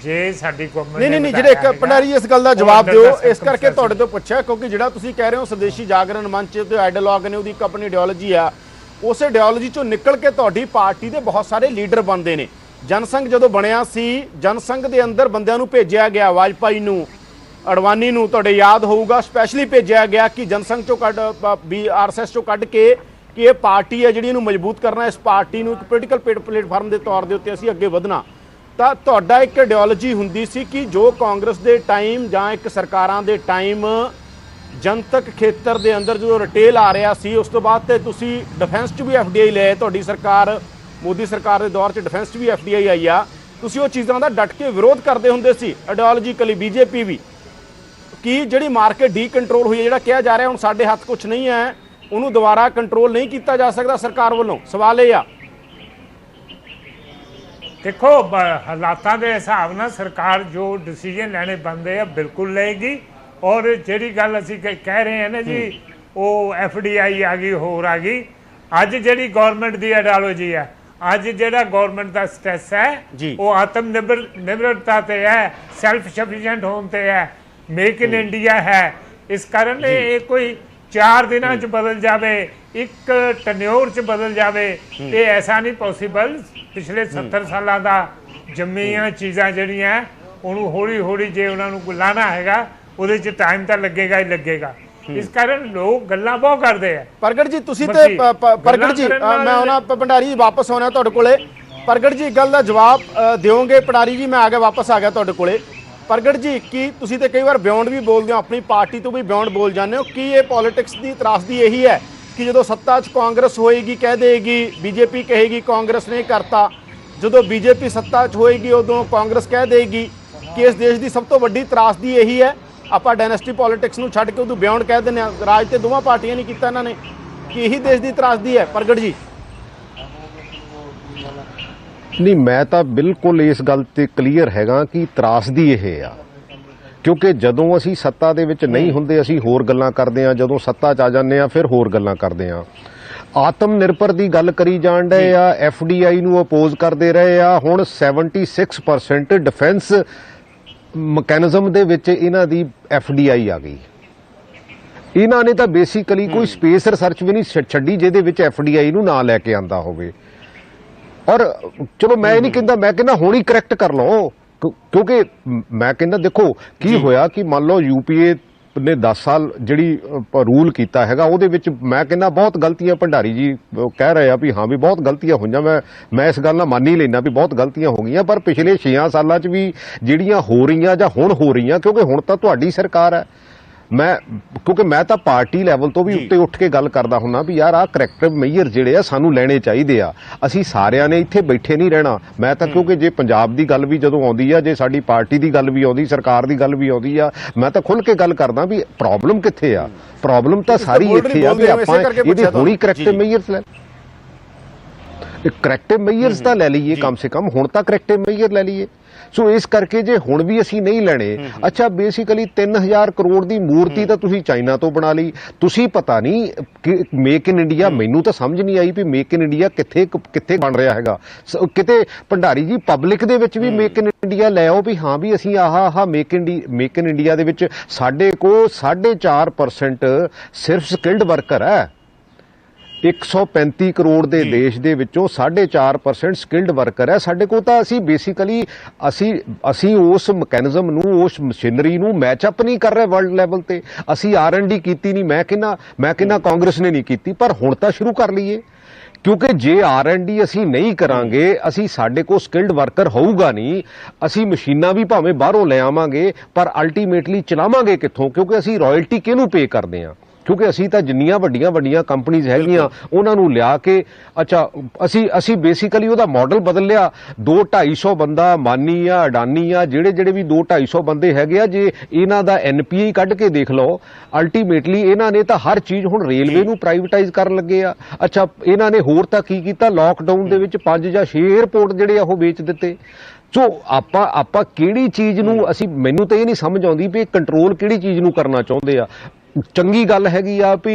ਜੇ ਸਾਡੀ ਗਵਰਨਮੈਂਟ ਨਹੀਂ ਜਿਹੜੇ ਇੱਕ ਭੰਡਾਰੀ ਇਸ ਗੱਲ ਦਾ ਜਵਾਬ ਦਿਓ, ਇਸ ਕਰਕੇ ਤੁਹਾਡੇ ਤੋਂ ਪੁੱਛਿਆ ਕਿਉਂਕਿ ਜਿਹੜਾ ਤੁਸੀਂ ਕਹਿ ਰਹੇ ਹੋ ਸਵਦੇਸ਼ੀ ਜਾਗਰਣ ਮੰਚ ਤੇ ਆਈਡੀਓਲੌਗ ਨੇ, ਉਹਦੀ ਇੱਕ ਆਪਣੀ ਆਈਡੀਓਲੋਜੀ ਆ, ਉਸੇ ਆਈਡੀਓਲੋਜੀ ਚੋਂ ਨਿਕਲ ਕੇ ਤੁਹਾਡੀ ਪਾਰਟੀ ਦੇ ਬਹੁਤ ਸਾਰੇ ਲੀਡਰ ਬਣਦੇ ਨੇ। ਜਨਸੰਘ ਜਦੋਂ ਬਣਿਆ ਸੀ, ਜਨਸੰਘ ਦੇ ਅੰਦਰ ਬੰਦਿਆਂ ਨੂੰ ਭੇਜਿਆ ਗਿਆ, ਵਾਜਪਾਈ ਨੂੰ, ਅਡਵਾਨੀ ਨੂੰ, ਤੁਹਾਡੇ ਯਾਦ ਹੋਊਗਾ, ਸਪੈਸ਼ਲੀ ਭੇਜਿਆ ਗਿਆ ਕਿ ਜਨਸੰਘ ਚੋਂ RSS ਚੋਂ ਕੱਢ ਕੇ ਕਿ ਇਹ ਪਾਰਟੀ ਹੈ ਜਿਹੜੀ ਇਹਨੂੰ ਮਜ਼ਬੂਤ ਕਰਨਾ, ਇਸ ਪਾਰਟੀ ਨੂੰ ਇੱਕ ਪੋਲੀਟੀਕਲ ਪਲੇਟਫਾਰਮ ਦੇ ਤੌਰ ਦੇ ਉੱਤੇ ਅਸੀਂ ਅੱਗੇ ਵਧਣਾ। ਤਾਂ ਤੁਹਾਡਾ ਇੱਕ ਆਈਡੀਓਲੋਜੀ ਹੁੰਦੀ ਸੀ ਕਿ ਜੋ ਕਾਂਗਰਸ ਦੇ ਟਾਈਮ ਜਾਂ ਇੱਕ ਸਰਕਾਰਾਂ ਦੇ ਟਾਈਮ ਜਨਤਕ ਖੇਤਰ ਦੇ ਅੰਦਰ ਜਦੋਂ ਰਿਟੇਲ ਆ ਰਿਹਾ ਸੀ, ਉਸ ਤੋਂ ਬਾਅਦ ਤੇ ਤੁਸੀਂ ਡਿਫੈਂਸ 'ਚ ਵੀ FDI ਲਏ, ਤੁਹਾਡੀ ਸਰਕਾਰ ਮੋਦੀ ਸਰਕਾਰ ਦੇ ਦੌਰ 'ਚ ਡਿਫੈਂਸ 'ਚ ਵੀ FDI ਆਈ ਆ, ਤੁਸੀਂ ਉਹ ਚੀਜ਼ਾਂ ਦਾ ਡਟ ਕੇ ਵਿਰੋਧ ਕਰਦੇ ਹੁੰਦੇ ਸੀ ਆਈਡੀਓਲੋਜੀਕਲੀ, BJP ਵੀ, ਕਿ ਜਿਹੜੀ ਮਾਰਕੀਟ ਡੀ ਕੰਟਰੋਲ ਹੋਈ ਹੈ, ਜਿਹੜਾ ਕਿਹਾ ਜਾ ਰਿਹਾ ਹੁਣ ਸਾਡੇ ਹੱਥ ਕੁਝ ਨਹੀਂ ਹੈ, ਉਹਨੂੰ ਦੁਬਾਰਾ ਕੰਟਰੋਲ ਨਹੀਂ ਕੀਤਾ ਜਾ ਸਕਦਾ ਸਰਕਾਰ ਵੱਲੋਂ। ਸਵਾਲ ਇਹ ਆ, ਦੇਖੋ ਹਾਲਾਤਾਂ ਦੇ ਹਿਸਾਬ ਨਾਲ ਸਰਕਾਰ ਜੋ ਡਿਸੀਜਨ ਲੈਣੇ ਬਣਦੇ ਆ ਬਿਲਕੁਲ ਲਏਗੀ। ਔਰ ਜਿਹੜੀ ਗੱਲ ਅਸੀਂ ਕਹਿ ਰਹੇ ਹਾਂ ਨਾ ਜੀ, ਉਹ FDI ਆ ਗਈ, ਹੋਰ ਆ ਗਈ। ਅੱਜ ਜਿਹੜੀ ਗਵਰਨਮੈਂਟ ਦੀ ਆਈਡੀਓਲੋਜੀ ਹੈ, ਅੱਜ ਜਿਹੜਾ ਗਵਰਨਮੈਂਟ ਦਾ ਸਟ੍ਰੈਸ ਹੈ, ਉਹ ਆਤਮ ਨਿਰਭਰਤਾ ਤੇ ਹੈ, ਸੈਲਫ ਸਫੀਸ਼ੀਐਂਟ ਹੋਣ ਤੇ ਹੈ, ਮੇਕ ਇਨ ਇੰਡੀਆ ਹੈ। ਇਸ ਕਾਰਨ ਇਹ ਕੋਈ 4 ਦਿਨਾਂ 'ਚ ਬਦਲ ਜਾਵੇ, ਇੱਕ ਟਨਿਓਰ 'ਚ ਬਦਲ ਜਾਵੇ, ਇਹ ਐਸਾ ਨਹੀਂ ਪੋਸੀਬਲ। ਪਿਛਲੇ 70 ਸਾਲਾਂ ਦਾ ਜੰਮੀਆਂ ਚੀਜ਼ਾਂ ਜਿਹੜੀਆਂ ਉਹਨੂੰ ਹੌਲੀ ਹੌਲੀ ਜੇ ਉਹਨਾਂ ਨੂੰ ਲਾਣਾ ਹੈਗਾ, ਉਹਦੇ 'ਚ ਟਾਈਮ ਤਾਂ ਲੱਗੇਗਾ ਹੀ ਲੱਗੇਗਾ। ਇਸ ਕਾਰਨ ਲੋਕ ਗੱਲਾਂ ਬਹੁਤ ਕਰਦੇ ਆ। ਪ੍ਰਗਟ ਜੀ ਤੁਸੀਂ ਤੇ ਪ੍ਰਗਟ ਜੀ, ਮੈਂ ਉਹਨਾਂ ਭੰਡਾਰੀ ਜੀ ਵਾਪਸ ਆਉਣਾ ਤੁਹਾਡੇ ਕੋਲੇ। ਪ੍ਰਗਟ ਜੀ ਗੱਲ ਦਾ ਜਵਾਬ ਦਿਓਗੇ? ਭੰਡਾਰੀ ਜੀ ਮੈਂ ਆ ਗਿਆ, ਵਾਪਸ ਆ ਗਿਆ ਤੁਹਾਡੇ ਕੋਲੇ। ਪ੍ਰਗਟ ਜੀ, ਕੀ ਤੁਸੀਂ ਤੇ ਕਈ ਵਾਰ ਬਿਯੋਂਡ ਵੀ ਬੋਲਦੇ ਹੋ, ਆਪਣੀ ਪਾਰਟੀ ਤੋਂ ਵੀ ਬਿਯੋਂਡ ਬੋਲ ਜਾਂਦੇ ਹੋ, ਕੀ ਇਹ ਪੋਲਿਟਿਕਸ ਦੀ ਤਰਾਸਦੀ ਇਹੀ ਹੈ ਕਿ ਜਦੋਂ ਸੱਤਾ 'ਚ ਕਾਂਗਰਸ ਹੋਏਗੀ ਕਹਿ ਦੇਗੀ, BJP ਕਹੇਗੀ ਕਾਂਗਰਸ ਨੇ ਕਰਤਾ, ਜਦੋਂ BJP ਸੱਤਾ 'ਚ ਹੋਏਗੀ ਉਦੋਂ ਕਾਂਗਰਸ ਕਹਿ ਦੇਗੀ ਕਿ ਇਸ ਦੇਸ਼ ਦੀ ਸਭ ਤੋਂ ਵੱਡੀ ਤਰਾਸਦੀ ਇਹੀ ਹੈ, ਆਪਾਂ ਡਾਇਨੈਸਟੀ ਪੋਲਿਟਿਕਸ ਨੂੰ ਛੱਡ ਕੇ ਉਦੋਂ ਬਿਯੋਂਡ ਕਹਿ ਦਿੰਦੇ ਹਾਂ, ਰਾਜ ਤੇ ਦੋਵਾਂ ਪਾਰਟੀਆਂ ਨਹੀਂ ਕੀਤਾ ਇਹਨਾਂ ਨੇ, ਕਿ ਇਹੀ ਦੇਸ਼ ਦੀ ਤਰਾਸਦੀ ਹੈ? ਪ੍ਰਗਟ ਜੀ ਨਹੀਂ, ਮੈਂ ਤਾਂ ਬਿਲਕੁਲ ਇਸ ਗੱਲ ਤੇ ਕਲੀਅਰ ਹੈਗਾ ਕਿ ਤਰਾਸਦੀ ਇਹ ਆ, ਕਿਉਂਕਿ ਜਦੋਂ ਅਸੀਂ ਸੱਤਾ ਦੇ ਵਿੱਚ ਨਹੀਂ ਹੁੰਦੇ ਅਸੀਂ ਹੋਰ ਗੱਲਾਂ ਕਰਦੇ ਹਾਂ, ਜਦੋਂ ਸੱਤਾ 'ਚ ਆ ਜਾਂਦੇ ਹਾਂ ਫਿਰ ਹੋਰ ਗੱਲਾਂ ਕਰਦੇ ਹਾਂ। ਆਤਮ ਨਿਰਭਰ ਦੀ ਗੱਲ ਕਰੀ ਜਾਣ ਡਏ ਆ, FDI ਨੂੰ ਅਪੋਜ਼ ਕਰਦੇ ਰਹੇ ਆ। ਹੁਣ 76% ਡਿਫੈਂਸ ਮਕੈਨਿਜ਼ਮ ਦੇ ਵਿੱਚ ਇਹਨਾਂ ਦੀ FDI ਆ ਗਈ। ਇਹਨਾਂ ਨੇ ਤਾਂ ਬੇਸਿਕਲੀ ਕੋਈ ਸਪੇਸ ਰਿਸਰਚ ਵੀ ਨਹੀਂ ਛੱਡੀ ਜਿਹਦੇ ਵਿੱਚ FDI ਨੂੰ ਨਾ ਲੈ ਕੇ ਆਂਦਾ ਹੋਵੇ। ਔਰ ਚਲੋ ਮੈਂ ਇਹ ਨਹੀਂ ਕਹਿੰਦਾ, ਮੈਂ ਕਹਿੰਦਾ ਹੁਣ ਹੀ ਕਰੈਕਟ ਕਰ ਲਓ, ਕਿਉਂਕਿ ਮੈਂ ਕਹਿੰਦਾ ਦੇਖੋ ਕੀ ਹੋਇਆ ਕਿ ਮੰਨ ਲਓ UPA ਨੇ 10 ਸਾਲ ਜਿਹੜੀ ਰੂਲ ਕੀਤਾ ਹੈਗਾ, ਉਹਦੇ ਵਿੱਚ ਮੈਂ ਕਹਿੰਦਾ ਬਹੁਤ ਗਲਤੀਆਂ, ਭੰਡਾਰੀ ਜੀ ਕਹਿ ਰਹੇ ਆ ਵੀ ਹਾਂ ਵੀ ਬਹੁਤ ਗਲਤੀਆਂ ਹੋਈਆਂ, ਮੈਂ ਇਸ ਗੱਲ ਨਾਲ ਮੰਨ ਹੀ ਲੈਣਾ ਵੀ ਬਹੁਤ ਗਲਤੀਆਂ ਹੋ ਗਈਆਂ, ਪਰ ਪਿਛਲੇ 6 ਸਾਲਾਂ 'ਚ ਵੀ ਜਿਹੜੀਆਂ ਹੋ ਰਹੀਆਂ ਜਾਂ ਹੁਣ ਹੋ ਰਹੀਆਂ, ਕਿਉਂਕਿ ਹੁਣ ਤਾਂ ਤੁਹਾਡੀ ਸਰਕਾਰ ਹੈ, ਕਿਉਂਕਿ ਮੈਂ ਤਾਂ ਪਾਰਟੀ ਲੈਵਲ ਤੋਂ ਵੀ ਉੱਤੇ ਉੱਠ ਕੇ ਗੱਲ ਕਰਦਾ ਹੁੰਨਾ ਵੀ ਯਾਰ ਆਹ ਕਰੈਕਟਿਵ ਮੇਜਰ ਜਿਹੜੇ ਆ ਸਾਨੂੰ ਲੈਣੇ ਚਾਹੀਦੇ ਆ। ਅਸੀਂ ਸਾਰਿਆਂ ਨੇ ਇੱਥੇ ਬੈਠੇ ਨਹੀਂ ਰਹਿਣਾ। ਮੈਂ ਤਾਂ ਕਿਉਂਕਿ ਜੇ ਪੰਜਾਬ ਦੀ ਗੱਲ ਵੀ ਜਦੋਂ ਆਉਂਦੀ ਆ, ਜੇ ਸਾਡੀ ਪਾਰਟੀ ਦੀ ਗੱਲ ਵੀ ਆਉਂਦੀ, ਸਰਕਾਰ ਦੀ ਗੱਲ ਵੀ ਆਉਂਦੀ ਆ, ਮੈਂ ਤਾਂ ਖੁੱਲ੍ਹ ਕੇ ਗੱਲ ਕਰਦਾ ਵੀ ਪ੍ਰੋਬਲਮ ਕਿੱਥੇ ਆ। ਪ੍ਰੋਬਲਮ ਤਾਂ ਸਾਰੀ ਇੱਥੇ ਆ ਵੀ ਆਪਾਂ ਇਹਦੇ ਹੁਣੀ ਕਰੈਕਟਿਵ ਮੇਜਰਸ ਲੈ, ਕਰੈਕਟਿਵ ਮੇਜਰਸ ਤਾਂ ਲੈ ਲਈਏ, ਕਮ ਸੇ ਕਮ ਹੁਣ ਤਾਂ ਕਰੈਕਟਿਵ ਮੇਜਰ ਲੈ ਲਈਏ। ਸੋ ਇਸ ਕਰਕੇ ਜੇ ਹੁਣ ਵੀ ਅਸੀਂ ਨਹੀਂ ਲੈਣੇ, ਅੱਛਾ ਬੇਸਿਕਲੀ 3000 ਕਰੋੜ ਦੀ ਮੂਰਤੀ ਤਾਂ ਤੁਸੀਂ ਚਾਈਨਾ ਤੋਂ ਬਣਾ ਲਈ। ਤੁਸੀਂ ਪਤਾ ਨਹੀਂ ਕਿ ਮੇਕ ਇਨ ਇੰਡੀਆ, ਮੈਨੂੰ ਤਾਂ ਸਮਝ ਨਹੀਂ ਆਈ ਵੀ ਮੇਕ ਇਨ ਇੰਡੀਆ ਕਿੱਥੇ ਬਣ ਰਿਹਾ ਹੈਗਾ। ਕਿਤੇ ਭੰਡਾਰੀ ਜੀ ਪਬਲਿਕ ਦੇ ਵਿੱਚ ਵੀ ਮੇਕ ਇਨ ਇੰਡੀਆ ਲੈ ਆਓ ਵੀ ਹਾਂ ਵੀ ਅਸੀਂ ਆਹ ਮੇਕ ਇਨ ਇੰਡੀਆ ਦੇ ਵਿੱਚ ਸਾਡੇ ਕੋਲ 4.5% ਸਿਰਫ ਸਕਿਲਡ ਵਰਕਰ ਹੈ। 135 ਕਰੋੜ ਦੇ ਦੇਸ਼ ਦੇ ਵਿੱਚੋਂ 4.5% ਸਕਿਲਡ ਵਰਕਰ ਹੈ ਸਾਡੇ ਕੋਲ। ਤਾਂ ਅਸੀਂ ਬੇਸਿਕਲੀ ਅਸੀਂ ਉਸ ਮਕੈਨਿਜ਼ਮ ਨੂੰ, ਉਸ ਮਸ਼ੀਨਰੀ ਨੂੰ ਮੈਚ ਅਪ ਨਹੀਂ ਕਰ ਰਹੇ ਵਰਲਡ ਲੈਵਲ ਤੇ। ਅਸੀਂ R&D ਕੀਤੀ ਨਹੀਂ, ਮੈਂ ਕਹਿੰਦਾ ਕਾਂਗਰਸ ਨੇ ਨਹੀਂ ਕੀਤੀ, ਪਰ ਹੁਣ ਤਾਂ ਸ਼ੁਰੂ ਕਰ ਲਈਏ, ਕਿਉਂਕਿ ਜੇ R&D ਅਸੀਂ ਨਹੀਂ ਕਰਾਂਗੇ, ਅਸੀਂ ਸਾਡੇ ਕੋਲ ਸਕਿਲਡ ਵਰਕਰ ਹੋਊਗਾ ਨਹੀਂ, ਅਸੀਂ ਮਸ਼ੀਨਾਂ ਵੀ ਭਾਵੇਂ ਬਾਹਰੋਂ ਲੈ ਆਵਾਂਗੇ ਪਰ ਅਲਟੀਮੇਟਲੀ ਚਲਾਵਾਂਗੇ ਕਿੱਥੋਂ, ਕਿਉਂਕਿ ਅਸੀਂ ਰਾਇਲਟੀ ਕਿਹਨੂੰ ਪੇ ਕਰਦੇ ਹਾਂ। ਕਿਉਂਕਿ ਅਸੀਂ ਤਾਂ ਜਿੰਨੀਆਂ ਵੱਡੀਆਂ ਕੰਪਨੀਆਂ ਹੈਗੀਆਂ ਉਹਨਾਂ ਨੂੰ ਲਿਆ ਕੇ, ਅੱਛਾ ਅਸੀਂ ਬੇਸਿਕਲੀ ਉਹਦਾ ਮਾਡਲ ਬਦਲ ਲਿਆ। 200-250 ਬੰਦਾ ਮਾਨੀ ਆ, ਅਡਾਨੀ ਆ, ਜਿਹੜੇ ਵੀ 200-250 ਬੰਦੇ ਹੈਗੇ ਆ, ਜੇ ਇਹਨਾਂ ਦਾ NPA ਕੱਢ ਕੇ ਦੇਖ ਲਓ, ਅਲਟੀਮੇਟਲੀ ਇਹਨਾਂ ਨੇ ਤਾਂ ਹਰ ਚੀਜ਼ ਹੁਣ ਰੇਲਵੇ ਨੂੰ ਪ੍ਰਾਈਵੇਟਾਈਜ਼ ਕਰਨ ਲੱਗੇ ਆ। ਅੱਛਾ ਇਹਨਾਂ ਨੇ ਹੋਰ ਤਾਂ ਕੀ ਕੀਤਾ, ਲਾਕਡਾਊਨ ਦੇ ਵਿੱਚ 5 ਜਾਂ 6 에ਅਰਪੋਰਟ ਜਿਹੜੇ ਆ ਉਹ ਵੇਚ ਦਿੱਤੇ। ਸੋ ਆਪਾਂ ਕਿਹੜੀ ਚੀਜ਼ ਨੂੰ ਮੈਨੂੰ ਤਾਂ ਇਹ ਨਹੀਂ ਸਮਝ ਆਉਂਦੀ ਵੀ ਕੰਟਰੋਲ ਕਿਹੜੀ ਚੀਜ਼ ਨੂੰ ਕਰਨਾ ਚਾਹੁੰਦੇ ਆ। ਚੰਗੀ ਗੱਲ ਹੈਗੀ ਆ ਵੀ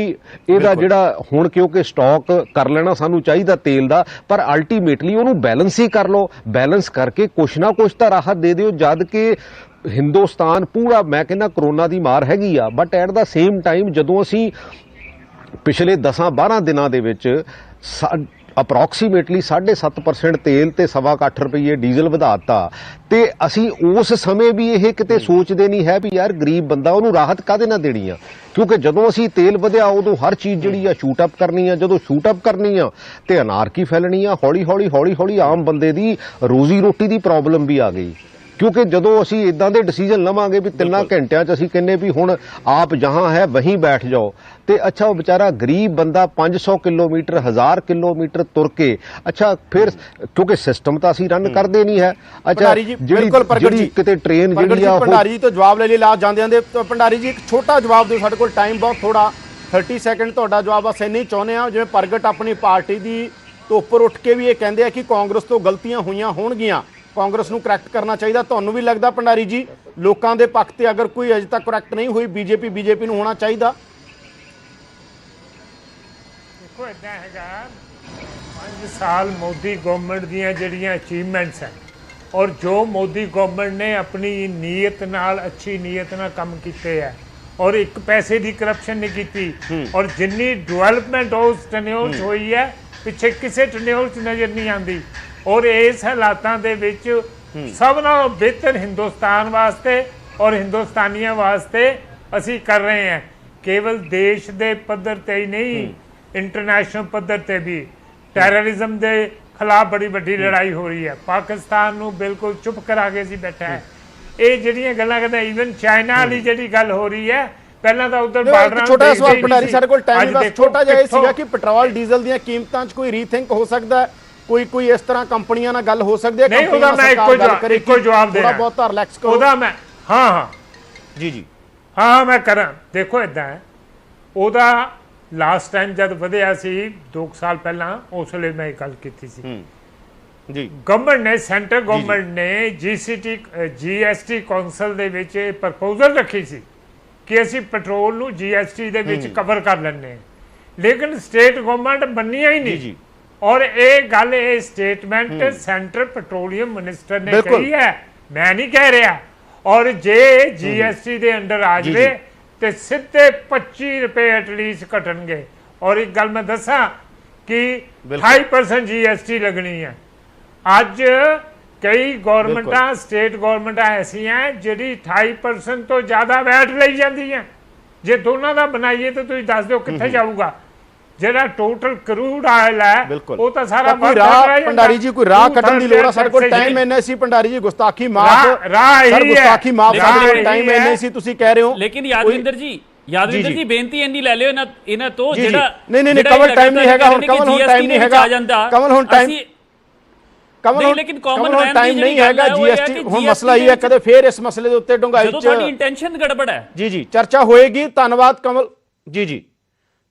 ਇਹਦਾ ਜਿਹੜਾ ਹੁਣ ਕਿਉਂਕਿ ਸਟਾਕ ਕਰ ਲੈਣਾ ਸਾਨੂੰ ਚਾਹੀਦਾ ਤੇਲ ਦਾ, ਪਰ ਅਲਟੀਮੇਟਲੀ ਉਹਨੂੰ ਬੈਲੈਂਸ ਹੀ ਕਰ ਲਓ। ਬੈਲੈਂਸ ਕਰਕੇ ਕੁਛ ਨਾ ਕੁਛ ਤਾਂ ਰਾਹਤ ਦੇ ਦਿਓ, ਜਦ ਕਿ ਹਿੰਦੁਸਤਾਨ ਪੂਰਾ, ਮੈਂ ਕਹਿੰਦਾ ਕਰੋਨਾ ਦੀ ਮਾਰ ਹੈਗੀ ਆ, but at the same time ਜਦੋਂ ਅਸੀਂ ਪਿਛਲੇ 10-12 ਦਿਨਾਂ ਦੇ ਵਿੱਚ ਅਪਰੋਕਸੀਮੇਟਲੀ 7.5% ਤੇਲ ਤੇ 8.25 ਰੁਪਏ ਡੀਜ਼ਲ ਵਧਾਤਾ, ਤੇ ਅਸੀਂ ਉਸ ਸਮੇਂ ਵੀ ਇਹ ਕਿਤੇ ਸੋਚਦੇ ਨਹੀਂ ਹੈ ਵੀ ਯਾਰ ਗਰੀਬ ਬੰਦਾ ਉਹਨੂੰ ਰਾਹਤ ਕਾਹਦੇ ਨਾਲ ਦੇਣੀ ਆ। ਕਿਉਂਕਿ ਜਦੋਂ ਅਸੀਂ ਤੇਲ ਵਧਿਆ ਉਦੋਂ ਹਰ ਚੀਜ਼ ਜਿਹੜੀ ਆ ਸ਼ੂਟ ਅਪ ਕਰਨੀ ਆ, ਜਦੋਂ ਸ਼ੂਟ ਅਪ ਕਰਨੀ ਆ ਤੇ ਅਨਾਰਕੀ ਫੈਲਣੀ ਆ, ਹੌਲੀ ਆਮ ਬੰਦੇ ਦੀ ਰੋਜ਼ੀ ਰੋਟੀ ਦੀ ਪ੍ਰੋਬਲਮ ਵੀ ਆ ਗਈ। ਕਿਉਂਕਿ ਜਦੋਂ ਅਸੀਂ ਇਦਾਂ ਦੇ ਡਿਸੀਜਨ ਲਵਾਂਗੇ ਵੀ 3 ਘੰਟਿਆਂ 'ਚ ਅਸੀਂ ਕਹਿੰਦੇ ਵੀ ਹੁਣ ਆਪ ਜਹਾਂ ਹੈ ਵਹੀਂ ਬੈਠ ਜਾਓ, ਤੇ ਅੱਛਾ ਉਹ ਵਿਚਾਰਾ ਗਰੀਬ ਬੰਦਾ 500 ਕਿਲੋਮੀਟਰ 1000 ਕਿਲੋਮੀਟਰ ਤੁਰ ਕੇ, ਅੱਛਾ ਫਿਰ ਕਿਉਂਕਿ ਸਿਸਟਮ ਤਾਂ ਅਸੀਂ ਰਨ ਕਰਦੇ ਨਹੀਂ ਹੈ। ਅੱਛਾ ਜਿਹੜੀ ਕਿਤੇ ਟ੍ਰੇਨ ਜਿਹੜੀ ਆ, ਭੰਡਾਰੀ ਜੀ ਤੋਂ ਜਵਾਬ ਲੈ ਲਈ ਲਾਸਟ ਜਾਂਦੇ ਭੰਡਾਰੀ ਜੀ ਇੱਕ ਛੋਟਾ ਜਵਾਬ ਦਿਓ, ਸਾਡੇ ਕੋਲ ਟਾਈਮ ਬਹੁਤ ਥੋੜਾ, 30 ਸੈਕਿੰਡ ਤੁਹਾਡਾ ਜਵਾਬ ਬਸ ਇੰਨੇ ਹੀ ਚਾਹੁੰਦੇ ਆ। ਜਿਵੇਂ ਪ੍ਰਗਟ ਆਪਣੀ ਪਾਰਟੀ ਦੀ ਤੋਂ ਉੱਪਰ ਉੱਠ ਕੇ ਵੀ ਇਹ ਕਹਿੰਦੇ ਆ ਕਿ ਕਾਂਗਰਸ ਤੋਂ ਗਲਤੀਆਂ ਹੋਈਆਂ ਹੋਣਗੀਆਂ, ਕਾਂਗਰਸ ਨੂੰ ਕਰੈਕਟ ਕਰਨਾ ਚਾਹੀਦਾ, ਤੁਹਾਨੂੰ ਵੀ ਲੱਗਦਾ ਭੰਡਾਰੀ ਜੀ ਲੋਕਾਂ ਦੇ ਪੱਖ ਤੇ ਅਗਰ ਕੋਈ ਅਜੇ ਤੱਕ ਕਰੈਕਟ ਨਹੀਂ ਹੋਈ, ਬੀਜੇਪੀ ਨੂੰ ਹੋਣਾ ਚਾਹੀਦਾ? ਦੇਖੋ ਇਦਾਂ ਹੈਗਾ, 5 ਸਾਲ ਮੋਦੀ ਗਵਰਨਮੈਂਟ ਦੀਆਂ ਜਿਹੜੀਆਂ ਅਚੀਵਮੈਂਟਸ ਹੈ, ਔਰ ਜੋ ਮੋਦੀ ਗਵਰਨਮੈਂਟ ਨੇ ਆਪਣੀ ਨੀਅਤ ਨਾਲ, ਅੱਛੀ ਨੀਅਤ ਨਾਲ ਕੰਮ ਕੀਤੇ ਹੈ, ਔਰ ਇੱਕ ਪੈਸੇ ਦੀ ਕਰਪਸ਼ਨ ਨਹੀਂ ਕੀਤੀ, ਔਰ ਜਿੰਨੀ ਡਿਵੈਲਪਮੈਂਟ ਉਸ ਟਨਿਓਰ 'ਚ ਹੋਈ ਹੈ ਪਿੱਛੇ ਕਿਸੇ ਟਨਿਓਰ 'ਚ ਨਜ਼ਰ ਨਹੀਂ ਆਉਂਦੀ। ਔਰ ਇਸ ਹਾਲਾਤਾਂ ਦੇ ਵਿੱਚ ਸਭ ਨਾਲੋਂ ਬਿਹਤਰ ਹਿੰਦੁਸਤਾਨ ਵਾਸਤੇ ਔਰ ਹਿੰਦੁਸਤਾਨੀਆਂ ਵਾਸਤੇ ਅਸੀਂ ਕਰ ਰਹੇ ਹਾਂ। ਕੇਵਲ ਦੇਸ਼ ਦੇ ਪੱਧਰ ਤੇ ਹੀ ਨਹੀਂ, ਇੰਟਰਨੈਸ਼ਨਲ ਪੱਧਰ ਤੇ ਵੀ ਟੈਰਰਿਜ਼ਮ ਦੇ ਖਿਲਾਫ ਬੜੀ ਵੱਡੀ ਲੜਾਈ ਹੋ ਰਹੀ ਹੈ। ਪਾਕਿਸਤਾਨ ਨੂੰ ਬਿਲਕੁਲ ਚੁੱਪ ਕਰਾ ਕੇ ਅਸੀਂ ਬੈਠਾ ਹੈ। ਇਹ ਜਿਹੜੀਆਂ ਗੱਲਾਂ ਕਹਿੰਦਾ, ਈਵਨ ਚਾਈਨਾ ਵਾਲੀ ਜਿਹੜੀ ਗੱਲ ਹੋ ਰਹੀ ਹੈ, ਪਹਿਲਾਂ ਤਾਂ ਉਧਰ ਬਾਰਡਰਾਂ ਛੋਟਾ ਸਵਾਲ ਭੰਡਾਰੀ, ਸਾਡੇ ਕੋਲ ਟਾਈਮ ਬਸ ਛੋਟਾ ਜਿਹਾ ਇਹ ਸੀਗਾ ਕਿ ਪੈਟਰੋਲ ਡੀਜ਼ਲ ਦੀਆਂ ਕੀਮਤਾਂ 'ਚ ਕੋਈ ਰੀਥਿੰਕ ਹੋ ਸਕਦਾ ਹੈ, ਕੋਈ ਇਸ ਤਰ੍ਹਾਂ ਕੰਪਨੀਆਂ ਨਾਲ ਗੱਲ ਹੋ ਸਕਦੀ ਹੈ? ਨਹੀਂ, ਉਹਦਾ ਮੈਂ ਇੱਕੋ ਜਵਾਬ ਦੇਣਾ, ਬਹੁਤ ਰਿਲੈਕਸ ਕਰੋ ਉਹਦਾ ਮੈਂ ਜੀ ਹਾਂ ਮੈਂ ਕਰਾਂ। ਦੇਖੋ ਇਦਾਂ ਹੈ, ਉਹਦਾ ਲਾਸਟ ਟਾਈਮ ਜਦ ਵਧਿਆ ਸੀ 2 ਸਾਲ ਪਹਿਲਾਂ, ਉਸ ਵੇਲੇ ਮੈਂ ਗੱਲ ਕੀਤੀ ਸੀ ਜੀ। ਗਵਰਨਮੈਂਟ ਨੇ, ਸੈਂਟਰ ਗਵਰਨਮੈਂਟ ਨੇ GST ਕੌਂਸਲ ਦੇ ਵਿੱਚ ਪ੍ਰਪੋਜ਼ਲ ਰੱਖੀ ਸੀ ਕਿ ਅਸੀਂ ਪੈਟਰੋਲ ਨੂੰ GST ਦੇ ਵਿੱਚ ਕਵਰ ਕਰ ਲੈਂਦੇ ਹਾਂ, ਲੇਕਿਨ ਸਟੇਟ ਗਵਰਨਮੈਂਟ ਮੰਨੀਆਂ ਹੀ ਨਹੀਂ। ਔਰ ਇਹ ਗੱਲ, ਇਹ ਸਟੇਟਮੈਂਟ ਸੈਂਟਰ ਪੈਟਰੋਲੀਅਮ ਮਿਨਿਸਟਰ ਨੇ ਕਹੀ ਹੈ, ਮੈਂ ਨਹੀਂ ਕਹਿ ਰਿਹਾ। ਔਰ ਜੇ GST ਦੇ ਅੰਡਰ ਆ ਜੀ, ਜਾਵੇ ਜੀ। ਤੇ ਸਿੱਧੇ 25 ਰੁਪਏ ਐਟਲੀਸਟ ਘਟਣਗੇ। ਔਰ ਇੱਕ ਗੱਲ ਮੈਂ ਦੱਸਾਂ ਕਿ ਬਿਲਕੁਲ। 28% GST ਲੱਗਣੀ ਹੈ। ਅੱਜ ਕਈ ਗਵਰਨਮੈਂਟਾਂ ਸਟੇਟ ਗਵਰਨਮੈਂਟਾਂ ਐਸੀਆਂ ਜਿਹੜੀ 28% ਤੋਂ ਜ਼ਿਆਦਾ ਵੈਟ ਲਈ ਜਾਂਦੀਆਂ। ਜੇ ਦੋਨਾਂ ਦਾ ਬਣਾਈਏ ਤਾਂ ਤੁਸੀਂ ਦੱਸ ਦਿਓ ਕਿੱਥੇ ਜਾਊਗਾ। ਜਿਹੜਾ ਟੋਟਲ ਕਰੂਡ ਆਇਲ ਹੈ ਬਿਲਕੁਲ ਉਹ ਤਾਂ ਸਾਰਾ ਕੋਈ ਰਾਹ ਭੰਡਾਰੀ ਜੀ ਕੋਈ ਰਾਹ ਕੱਢਣ ਦੀ ਲੋੜ ਆ ਸਾਡੇ ਕੋਲ ਟਾਈਮ ਇੰਨਾ ਸੀ ਭੰਡਾਰੀ ਜੀ ਗੁਸਤਾਖੀ ਮਾਫ ਰਾਹ ਸਰ ਇਹੀ ਗੁਸਤਾਖੀ ਮਾਫ ਹੈ, ਸਾਡੇ ਕੋਲ ਰਾਹ ਟਾਈਮ ਇਹੀ ਇੰਨਾ ਹੈ। ਸੀ ਤੁਸੀਂ ਕਹਿ ਰਹੇ ਹੋ ਲੇਕਿਨ ਯਾਦਵਿੰਦਰ ਜੀ ਜੀ। ਬੇਨਤੀ ਇੰਨੀ ਲੈ ਲਿਓ ਇਹਨਾਂ ਤੋਂ ਜੀ, ਜੀ। ਜਿਹੜਾ ਨਹੀਂ ਕਮਲ ਟਾਈਮ ਨਹੀਂ ਹੈਗਾ ਹੁਣ ਕਮਲ ਹੁਣ ਟਾਈਮ ਨਹੀਂ ਹੈਗਾ ਕਮਲ ਹੁਣ ਟਾਈਮ ਕਮਲ ਨਹੀਂ, ਲੇਕਿਨ common ਹੁਣ man ਟਾਈਮ ਦੀ ਨਹੀਂ ਜਿਹੜੀ ਹੈਗਾ ਗੱਲ ਹੈ ਉਹ ਇਹ ਹੈ GST ਕਿ ਹੁਣ GST ਮਸਲਾ ਇਹ ਹੈ ਕਦੇ ਫੇਰ ਇਸ ਮਸਲੇ ਦੇ ਉੱਤੇ ਡੂੰਘਾਈ ਜਦੋਂ ਚ ਤੁਹਾਡੀ ਇੰਟੈਂਸ਼ਨ ਗੜਬੜ ਹੈ ਜੀ ਚਰਚਾ ਹੋਏਗੀ। ਧੰਨਵਾਦ ਕਮਲ ਜੀ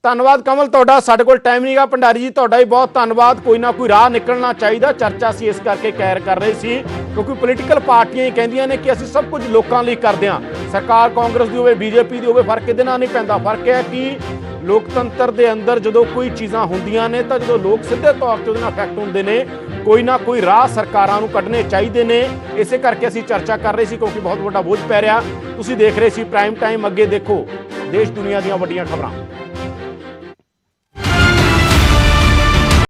ਧੰਨਵਾਦ ਕਮਲ ਤੁਹਾਡਾ ਸਾਡੇ ਕੋਲ ਟਾਈਮ ਨਹੀਂਗਾ। ਭੰਡਾਰੀ ਜੀ ਤੁਹਾਡਾ ਵੀ ਬਹੁਤ ਧੰਨਵਾਦ। ਕੋਈ ਨਾ ਕੋਈ ਰਾਹ ਨਿਕਲਣਾ ਚਾਹੀਦਾ। ਚਰਚਾ ਅਸੀਂ ਇਸ ਕਰਕੇ ਕਰ ਰਹੇ ਸੀ ਕਿਉਂਕਿ ਪੋਲੀਟੀਕਲ ਪਾਰਟੀਆਂ ਹੀ ਕਹਿੰਦੀਆਂ ਨੇ ਕਿ ਅਸੀਂ ਸਭ ਕੁਝ ਲੋਕਾਂ ਲਈ ਕਰਦੇ ਹਾਂ। ਸਰਕਾਰ ਕਾਂਗਰਸ ਦੀ ਹੋਵੇ BJP ਦੀ ਹੋਵੇ ਫਰਕ ਇਹਦੇ ਨਾਲ ਨਹੀਂ ਪੈਂਦਾ। ਫਰਕ ਹੈ ਕਿ ਲੋਕਤੰਤਰ ਦੇ ਅੰਦਰ ਜਦੋਂ ਕੋਈ ਚੀਜ਼ਾਂ ਹੁੰਦੀਆਂ ਨੇ ਤਾਂ ਜਦੋਂ ਲੋਕ ਸਿੱਧੇ ਤੌਰ ਤੇ ਉਹਦੇ ਨਾਲ ਅਫੈਕਟ ਹੁੰਦੇ ਨੇ ਕੋਈ ਨਾ ਕੋਈ ਰਾਹ ਸਰਕਾਰਾਂ ਨੂੰ ਕੱਢਣੇ ਚਾਹੀਦੇ ਨੇ। ਇਸੇ ਕਰਕੇ ਅਸੀਂ ਚਰਚਾ ਕਰ ਰਹੇ ਸੀ ਕਿਉਂਕਿ ਬਹੁਤ ਵੱਡਾ ਬੋਝ ਪੈ ਰਿਹਾ। ਤੁਸੀਂ ਦੇਖ ਰਹੇ ਸੀ ਪ੍ਰਾਈਮ ਟਾਈਮ। ਅੱਗੇ ਦੇਖੋ ਦੇਸ਼ ਦੁਨੀਆ ਦੀਆਂ ਵੱਡੀਆਂ ਖਬਰਾਂ।